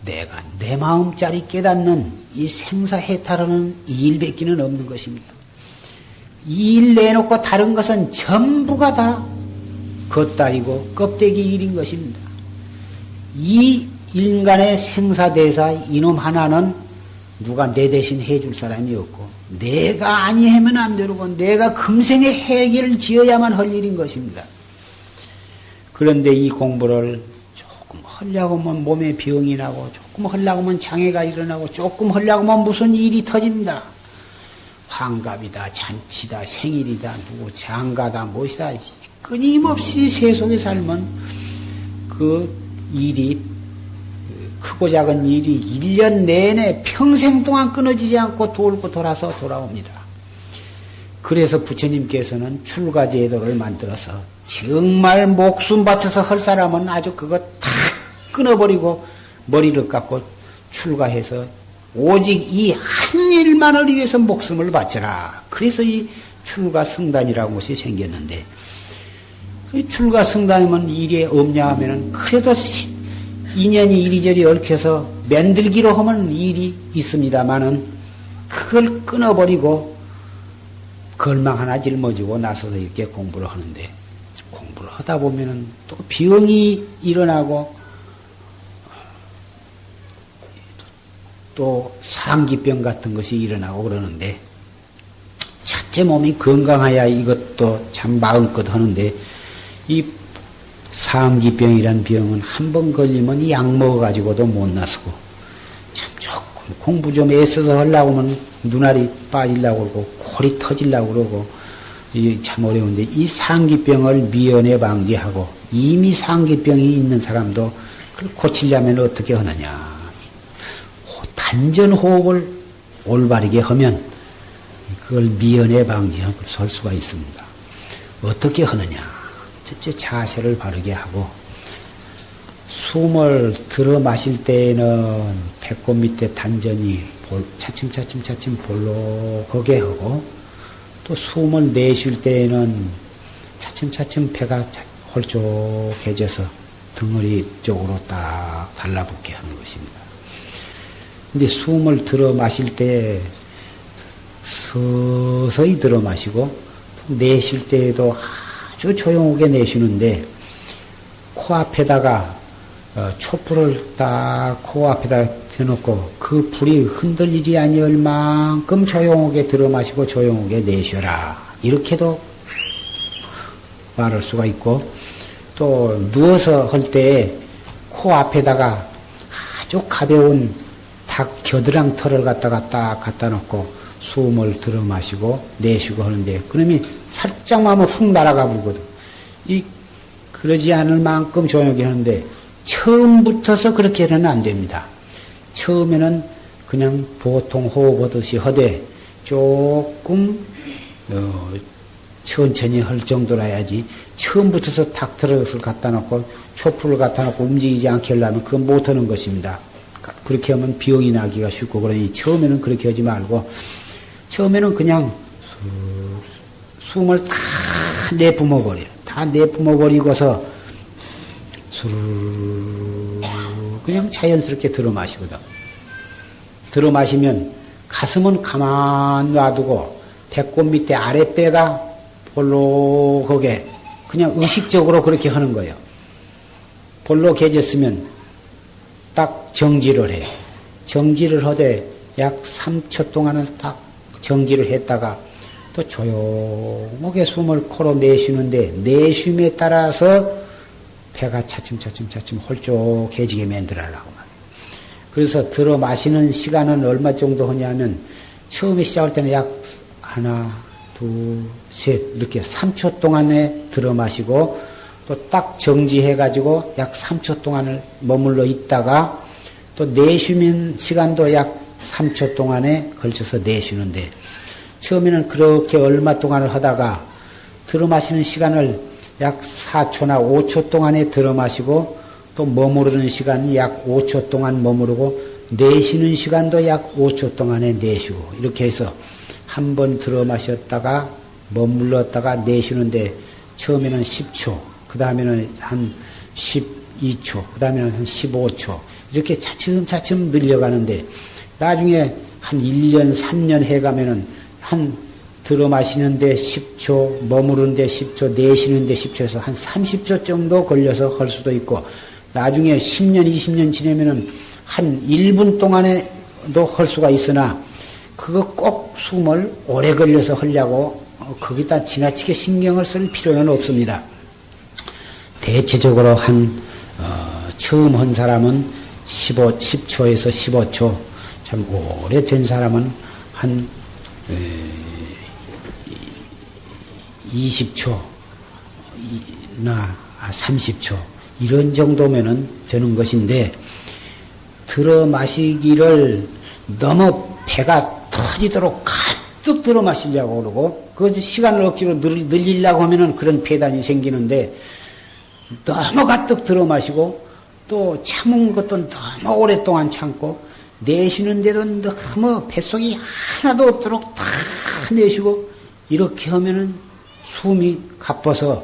내가 내 마음짜리 깨닫는 이 생사해탈하는 이 일밖에는 없는 것입니다. 이 일 내놓고 다른 것은 전부가 다 겉다리고 껍데기 일인 것입니다. 이 인간의 생사대사 이놈 하나는 누가 내 대신 해줄 사람이 없고 내가 아니하면 안 되고 내가 금생에 해결을 지어야만 할 일인 것입니다. 그런데 이 공부를 조금 하려고 하면 몸에 병이 나고 조금 하려고 하면 장애가 일어나고 조금 하려고 하면 무슨 일이 터집니다. 환갑이다 잔치다 생일이다 누구 장가다 무엇이다 끊임없이 세속에 살면 그 일이 크고 작은 일이 1년 내내 평생 동안 끊어지지 않고 돌고 돌아서 돌아옵니다. 그래서 부처님께서는 출가제도를 만들어서 정말 목숨 바쳐서 할 사람은 아주 그거 다 끊어버리고 머리를 깎고 출가해서 오직 이 한 일만을 위해서 목숨을 바쳐라. 그래서 이 출가승단이라는 것이 생겼는데 출가승단이면 일이 없냐 하면은 그래도 인연이 이리저리 얽혀서 만들기로 하면 일이 있습니다만은 그걸 끊어버리고 걸망 하나 짊어지고 나서서 이렇게 공부를 하는데 공부를 하다 보면은 또 병이 일어나고 또 상기병 같은 것이 일어나고 그러는데 첫째 몸이 건강해야 이것도 참 마음껏 하는데 이 상기병이란 병은 한 번 걸리면 약 먹어가지고도 못 나서고 참 조금 공부 좀 애써서 하려고 하면 눈알이 빠지려고 그러고 골이 터지려고 그러고 이게 참 어려운데 이 상기병을 미연에 방지하고 이미 상기병이 있는 사람도 그걸 고치려면 어떻게 하느냐. 단전호흡을 올바르게 하면 그걸 미연에 방지할 수가 있습니다. 어떻게 하느냐. 첫째 자세를 바르게 하고 숨을 들어 마실 때에는 배꼽 밑에 단전이 차츰 볼록하게 하고 또 숨을 내쉴 때에는 차츰 배가 홀쭉해져서 덩어리 쪽으로 딱 달라붙게 하는 것입니다. 근데 숨을 들어 마실 때 서서히 들어 마시고 내쉴 때에도 아주 조용하게 내쉬는데 코앞에다가 촛불을 딱 코앞에다 대놓고 그 불이 흔들리지 아니할 만큼 조용하게 들어 마시고 조용하게 내쉬어라. 이렇게도 말할 수가 있고 또 누워서 할 때 코 앞에다가 아주 가벼운 닭 겨드랑 털을 갖다가 딱 갖다 놓고 숨을 들어 마시고 내쉬고 하는데, 그러면 살짝만 하면 훅 날아가 버리거든. 그러지 않을 만큼 조용히 하는데, 처음부터서 그렇게 해서는 안 됩니다. 처음에는 그냥 보통 호흡하듯이 하되, 조금, 천천히 할 정도로 해야지, 처음부터서 닭털을 갖다 놓고, 촛불을 갖다 놓고 움직이지 않게 하려면 그건 못 하는 것입니다. 그렇게 하면 병이 나기가 쉽고, 그러니 처음에는 그렇게 하지 말고, 처음에는 그냥 숨을 다 내뿜어버려요. 다 내뿜어버리고서 그냥 자연스럽게 들어 마시거든. 들어 마시면 가슴은 가만 놔두고 배꼽 밑에 아랫배가 볼록하게 그냥 의식적으로 그렇게 하는 거예요. 볼록해졌으면 딱 정지를 해. 정지를 하되 약 3초 동안은 딱 정지를 했다가 또 조용하게 숨을 코로 내쉬는데, 내쉼에 따라서 배가 차츰차츰 홀쭉해지게 만들어라고 말이에요. 그래서 들어 마시는 시간은 얼마 정도 하냐면, 처음에 시작할 때는 약 하나, 둘, 셋 이렇게 3초 동안에 들어 마시고, 또 딱 정지해가지고 약 3초 동안을 머물러 있다가 또 내쉬는 시간도 약 3초 동안에 걸쳐서 내쉬는데, 처음에는 그렇게 얼마 동안을 하다가 들어 마시는 시간을 약 4초나 5초 동안에 들어 마시고, 또 머무르는 시간이 약 5초 동안 머무르고, 내쉬는 시간도 약 5초 동안에 내쉬고, 이렇게 해서 한 번 들어 마셨다가 머물렀다가 내쉬는데, 처음에는 10초, 그 다음에는 한 12초, 그 다음에는 한 15초, 이렇게 차츰차츰 늘려가는데, 나중에 한 1년, 3년 해가면은 한 들어 마시는데 10초, 머무르는데 10초, 내쉬는데 10초에서 한 30초 정도 걸려서 할 수도 있고, 나중에 10년, 20년 지나면은 한 1분 동안에도 할 수가 있으나, 그거 꼭 숨을 오래 걸려서 하려고 거기다 지나치게 신경을 쓸 필요는 없습니다. 대체적으로 처음 한 사람은 10초에서 15초, 참 오래된 사람은 한 20초나 30초 이런 정도면은 되는 것인데, 들어 마시기를 너무 배가 터지도록 가득 들어 마시려고 그러고, 그 시간을 억지로 늘리려고 하면은 그런 폐단이 생기는데, 너무 가득 들어 마시고 또 참은 것도 너무 오랫동안 참고, 내쉬는데도 너무 뱃속이 하나도 없도록 다 내쉬고, 이렇게 하면은 숨이 가빠서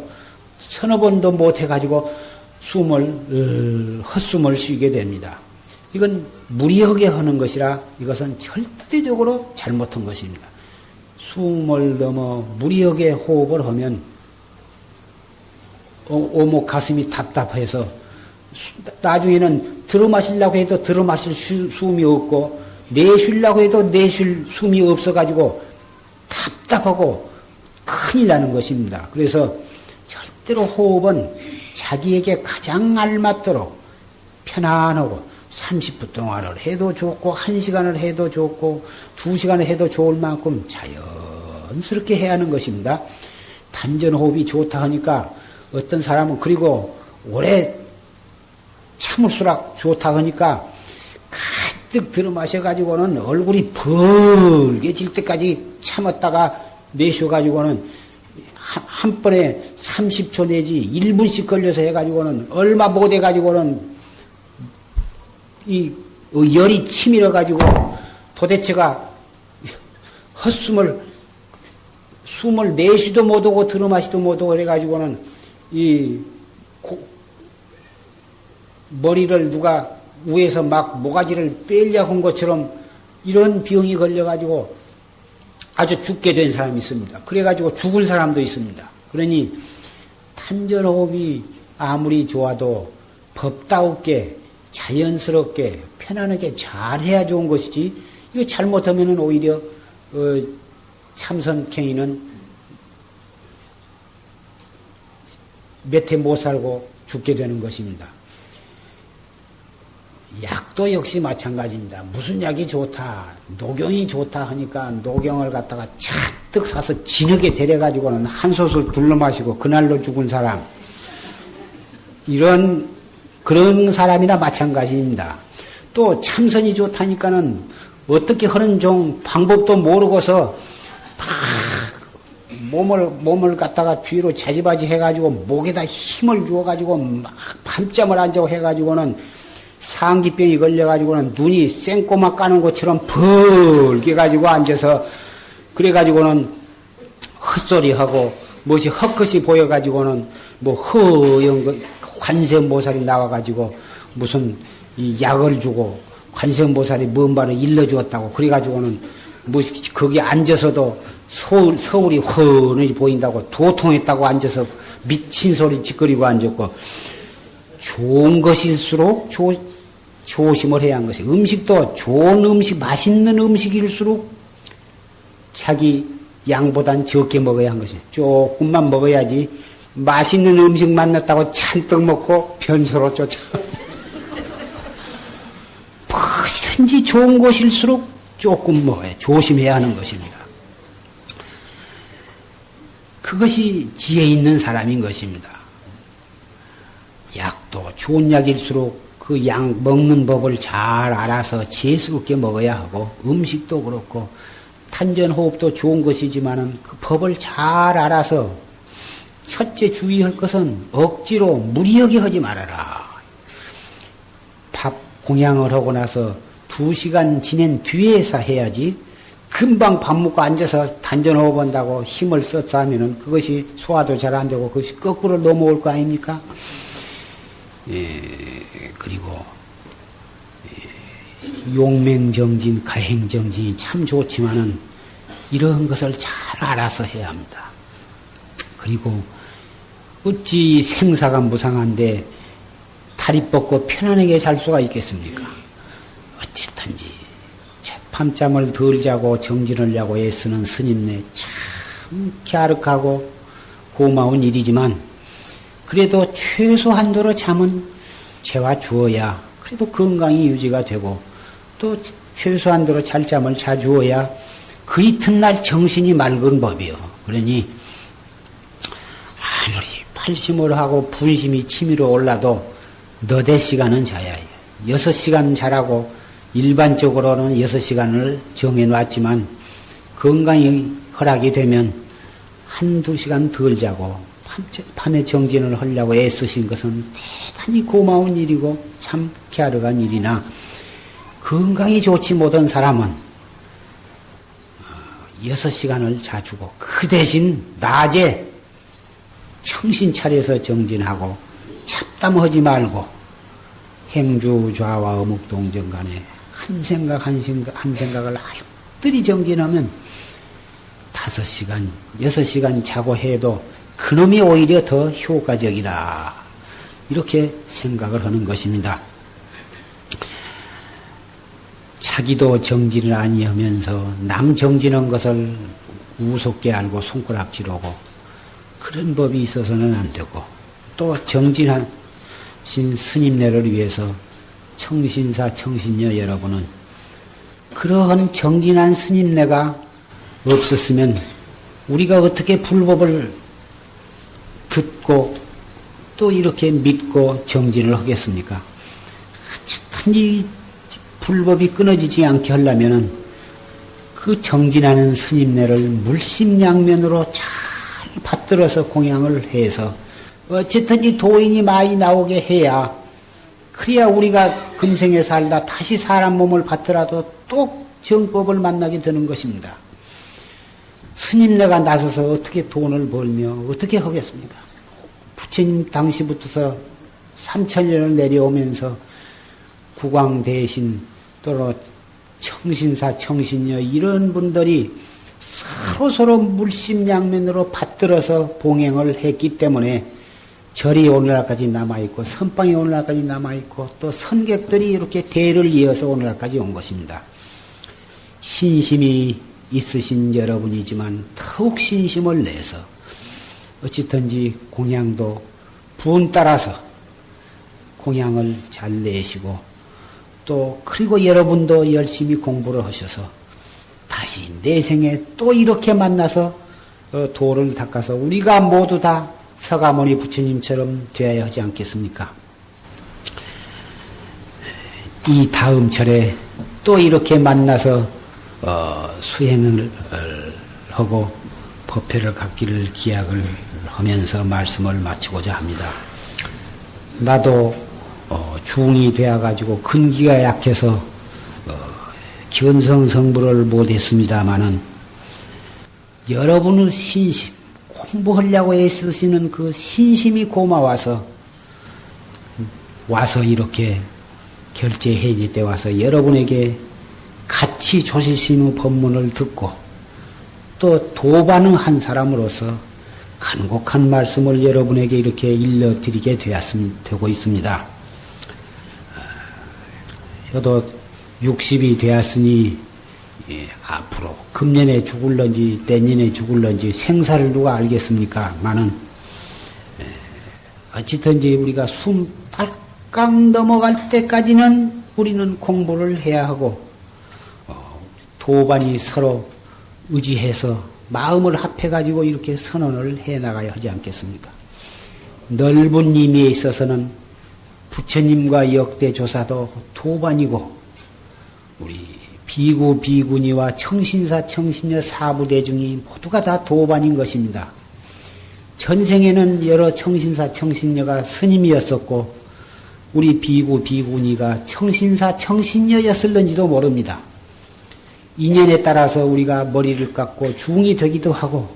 서너 번도 못 해가지고 헛숨을 쉬게 됩니다. 이건 무리하게 하는 것이라 이것은 절대적으로 잘못한 것입니다. 숨을 너무 무리하게 호흡을 하면 오목 가슴이 답답해서 나중에는 들어 마시려고 해도 들어 마실 숨이 없고, 내쉬려고 해도 내쉴 숨이 없어가지고 답답하고 큰일 나는 것입니다. 그래서 절대로 호흡은 자기에게 가장 알맞도록 편안하고 30분 동안을 해도 좋고, 1시간을 해도 좋고, 2시간을 해도 좋을 만큼 자연스럽게 해야 하는 것입니다. 단전호흡이 좋다 하니까 어떤 사람은, 그리고 오래 참을수록 좋다 하니까 가득 들어 마셔가지고는 얼굴이 벌게질 때까지 참았다가 내쉬어가지고는 한 번에 30초 내지 1분씩 걸려서 해가지고는 얼마 못 해가지고는 이 열이 치밀어가지고 도대체가 숨을 내쉬도 못하고 들어 마시도 못하고 그래가지고는 머리를 누가 위에서 막 모가지를 빼려고 한 것처럼 이런 병이 걸려가지고 아주 죽게 된 사람이 있습니다. 그래가지고 죽을 사람도 있습니다. 그러니 탄전호흡이 아무리 좋아도 법다우게 자연스럽게 편안하게 잘해야 좋은 것이지, 이거 잘못하면 오히려 참선행위는 몇 해 못 살고 죽게 되는 것입니다. 약도 역시 마찬가지입니다. 무슨 약이 좋다, 녹용이 좋다 하니까 녹용을 갖다가 잔뜩 사서 진흙에 데려가지고는 한 솥을 둘러 마시고 그날로 죽은 사람, 그런 사람이나 마찬가지입니다. 또 참선이 좋다니까는 어떻게 하는 방법도 모르고서 몸을 갖다가 뒤로 자지바지 해가지고 목에다 힘을 주어가지고 막 밤잠을 안 자고 해가지고는 상기병이 걸려가지고는 눈이 생꼬마 까는 것처럼 벌게 가지고 앉아서 그래가지고는 헛소리하고 무엇이 헛것이 보여가지고는 뭐 허영 관세음보살이 나와가지고 무슨 이 약을 주고 관세음보살이 뭔 말을 일러주었다고 그래가지고는 뭐 거기 앉아서도 서울이 훤히 보인다고 도통했다고 앉아서 미친 소리 짓거리고 앉았고 좋은 것일수록 조심을 해야 하는 것이 음식도 좋은 음식 맛있는 음식일수록 자기 양보단 적게 먹어야 하는 것이 조금만 먹어야지 맛있는 음식 만났다고 잔뜩 먹고 변소로 쫓아 무엇이든지 좋은 것일수록 조금 먹어야 조심해야 하는 것입니다. 그것이 지혜 있는 사람인 것입니다. 약도 좋은 약일수록 그 약 먹는 법을 잘 알아서 지혜스럽게 먹어야 하고 음식도 그렇고 탄전호흡도 좋은 것이지만은 그 법을 잘 알아서 첫째 주의할 것은 억지로 무리하게 하지 말아라. 밥 공양을 하고 나서 2시간 지낸 뒤에서 해야지 금방 밥 먹고 앉아서 단전호흡 한다고 힘을 써서 하면은 그것이 소화도 잘 안 되고 그것이 거꾸로 넘어올 거 아닙니까? 그리고 용맹정진, 가행정진이 참 좋지만은 이런 것을 잘 알아서 해야 합니다. 그리고 어찌 생사가 무상한데 다리 뻗고 편안하게 잘 수가 있겠습니까? 어쨌든지 밤잠을 덜 자고 정진을 하고 애쓰는 스님네 참 갸륵하고 고마운 일이지만 그래도 최소한도로 잠은 재워 주어야 그래도 건강이 유지가 되고 또 최소한도로 잘 잠을 자주어야 그 이튿날 정신이 맑은 법이요. 그러니 아무리 팔심을 하고 분심이 치밀어 올라도 너댓 시간은 자야 해요. 6시간 자라고 일반적으로는 6시간을 정해놨지만 건강이 허락이 되면 1-2시간 덜 자고 밤에 정진을 하려고 애쓰신 것은 대단히 고마운 일이고 참 갸륵한 일이나 건강이 좋지 못한 사람은 6시간을 자주고 그 대신 낮에 정신 차려서 정진하고 잡담하지 말고 행주 좌와 어묵동정 간에 한 생각을 알뜰히 정진하면 5시간, 6시간 자고 해도 그놈이 오히려 더 효과적이다. 이렇게 생각을 하는 것입니다. 자기도 정진을 아니하면서 남 정진한 것을 우습게 알고 손가락질하고 그런 법이 있어서는 안 되고 또 정진하신 스님네를 위해서 청신사 청신녀 여러분은 그러한 정진한 스님네가 없었으면 우리가 어떻게 불법을 듣고 또 이렇게 믿고 정진을 하겠습니까? 어쨌든 이 불법이 끊어지지 않게 하려면은 그 정진하는 스님네를 물심양면으로 잘 받들어서 공양을 해서 어쨌든 이 도인이 많이 나오게 해야 그래야 우리가 금생에 살다 다시 사람 몸을 받더라도 또 정법을 만나게 되는 것입니다. 스님네가 나서서 어떻게 돈을 벌며 어떻게 하겠습니까? 부처님 당시부터서 3000년을 내려오면서 국왕 대신 또는 청신사 청신녀 이런 분들이 서로서로 물심양면으로 받들어서 봉행을 했기 때문에 절이 오늘날까지 남아있고 선방이 오늘날까지 남아있고 또 선객들이 이렇게 대를 이어서 오늘날까지 온 것입니다. 신심이 있으신 여러분이지만 더욱 신심을 내서 어찌든지 공양도 분 따라서 공양을 잘 내시고 또 그리고 여러분도 열심히 공부를 하셔서 다시 내생에 또 이렇게 만나서 도를 닦아서 우리가 모두 다 서가모니 부처님처럼 되어야 하지 않겠습니까? 이 다음 절에 또 이렇게 만나서 수행을 하고 법회를 갖기를 기약을 하면서 말씀을 마치고자 합니다. 나도 중이 되어가지고 근기가 약해서 견성성불을 못했습니다마는 여러분의 신심, 공부하려고 애쓰시는 그 신심이 고마워서 이렇게 결제해질 때 와서 여러분에게 같이 조실심의 법문을 듣고 또 도반의 한 사람으로서 간곡한 말씀을 여러분에게 이렇게 일러드리게 되고 있습니다. 저도 60이 되었으니 앞으로 금년에 죽을런지 내년에 죽을런지 생사를 누가 알겠습니까? 많은 어찌든지 우리가 숨 딸깍 넘어갈 때까지는 우리는 공부를 해야 하고 도반이 서로 의지해서 마음을 합해가지고 이렇게 선언을 해나가야 하지 않겠습니까? 넓은 의미에 있어서는 부처님과 역대조사도 도반이고 우리 비구 비구니와 청신사 청신녀 사부대중이 모두가 다 도반인 것입니다. 전생에는 여러 청신사 청신녀가 스님이었었고 우리 비구 비구니가 청신사 청신녀였을는지도 모릅니다. 인연에 따라서 우리가 머리를 깎고 중이 되기도 하고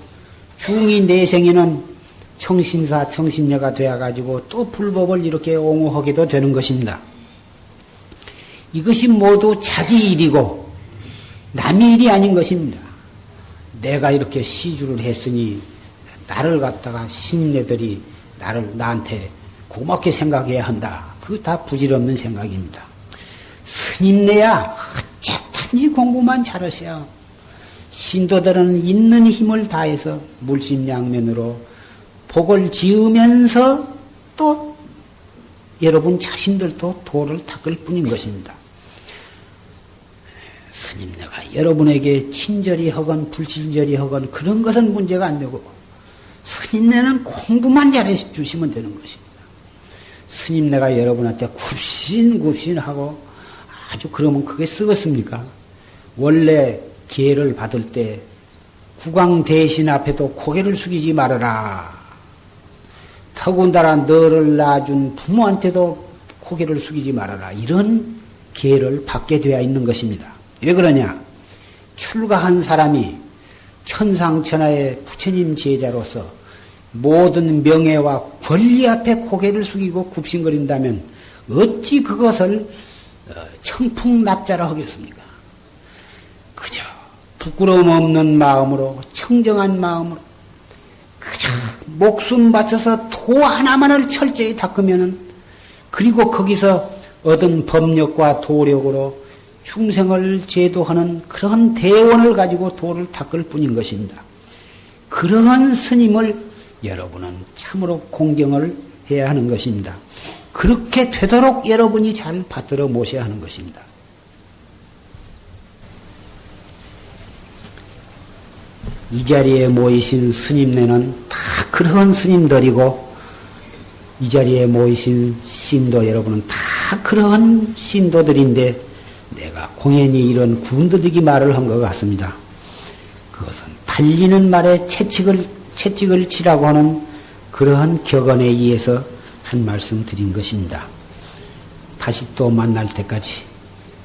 중이 내생에는 청신사 청신녀가 되어가지고 또 불법을 이렇게 옹호하게도 되는 것입니다. 이것이 모두 자기 일이고 남의 일이 아닌 것입니다. 내가 이렇게 시주를 했으니 나를 갖다가 신인네들이 나한테 고맙게 생각해야 한다. 그거 다 부질없는 생각입니다. 스님네야 어쨌든지 공부만 잘하셔야 신도들은 있는 힘을 다해서 물심양면으로 복을 지으면서 또 여러분 자신들도 도를 닦을 뿐인 것입니다. 스님네가 여러분에게 친절히 하건 불친절히 하건 그런 것은 문제가 안 되고 스님네는 공부만 잘해 주시면 되는 것입니다. 스님네가 여러분한테 굽신굽신하고 아주 그러면 그게 쓰겠습니까? 원래 기회를 받을 때 국왕 대신 앞에도 고개를 숙이지 말아라. 더군다나 너를 낳아준 부모한테도 고개를 숙이지 말아라. 이런 기회를 받게 되어 있는 것입니다. 왜 그러냐? 출가한 사람이 천상천하의 부처님 제자로서 모든 명예와 권리 앞에 고개를 숙이고 굽신거린다면 어찌 그것을 청풍납자라 하겠습니까? 그저 부끄러움 없는 마음으로 청정한 마음으로 그저 목숨 바쳐서 도 하나만을 철저히 닦으면은 그리고 거기서 얻은 법력과 도력으로 중생을 제도하는 그런 대원을 가지고 도를 닦을 뿐인 것입니다. 그러한 스님을 여러분은 참으로 공경을 해야 하는 것입니다. 그렇게 되도록 여러분이 잘 받들어 모셔야 하는 것입니다. 이 자리에 모이신 스님네는 다 그런 스님들이고 이 자리에 모이신 신도 여러분은 다 그런 신도들인데 내가 공연히 이런 군더더기 말을 한 것 같습니다. 그것은 달리는 말에 채찍을 치라고 하는 그러한 격언에 의해서 한 말씀 드린 것입니다. 다시 또 만날 때까지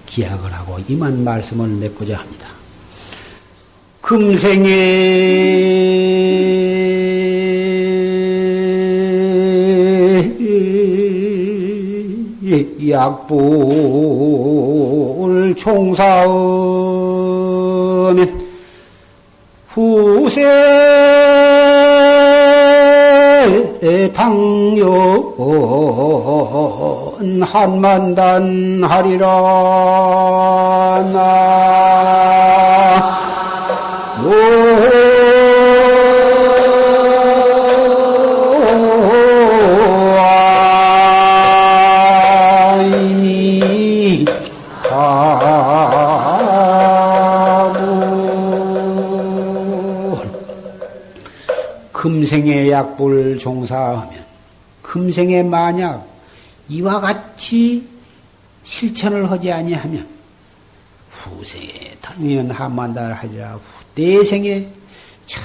기약을 하고 이만 말씀을 맺고자 합니다. 금생에 약불 총사하면 후세 당연 한만단 하리라. 이미 금생에 약불 종사하면 금생에 만약 이와 같이 실천을 하지 아니하면 후생에 당연하만달 하리라. 내생에 저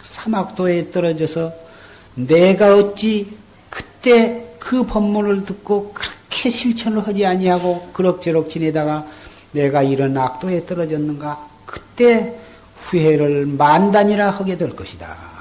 사막도에 떨어져서 내가 어찌 그때 그 법문을 듣고 그렇게 실천을 하지 아니하고 그럭저럭 지내다가 내가 이런 악도에 떨어졌는가? 그때 후회를 만단이라 하게 될 것이다.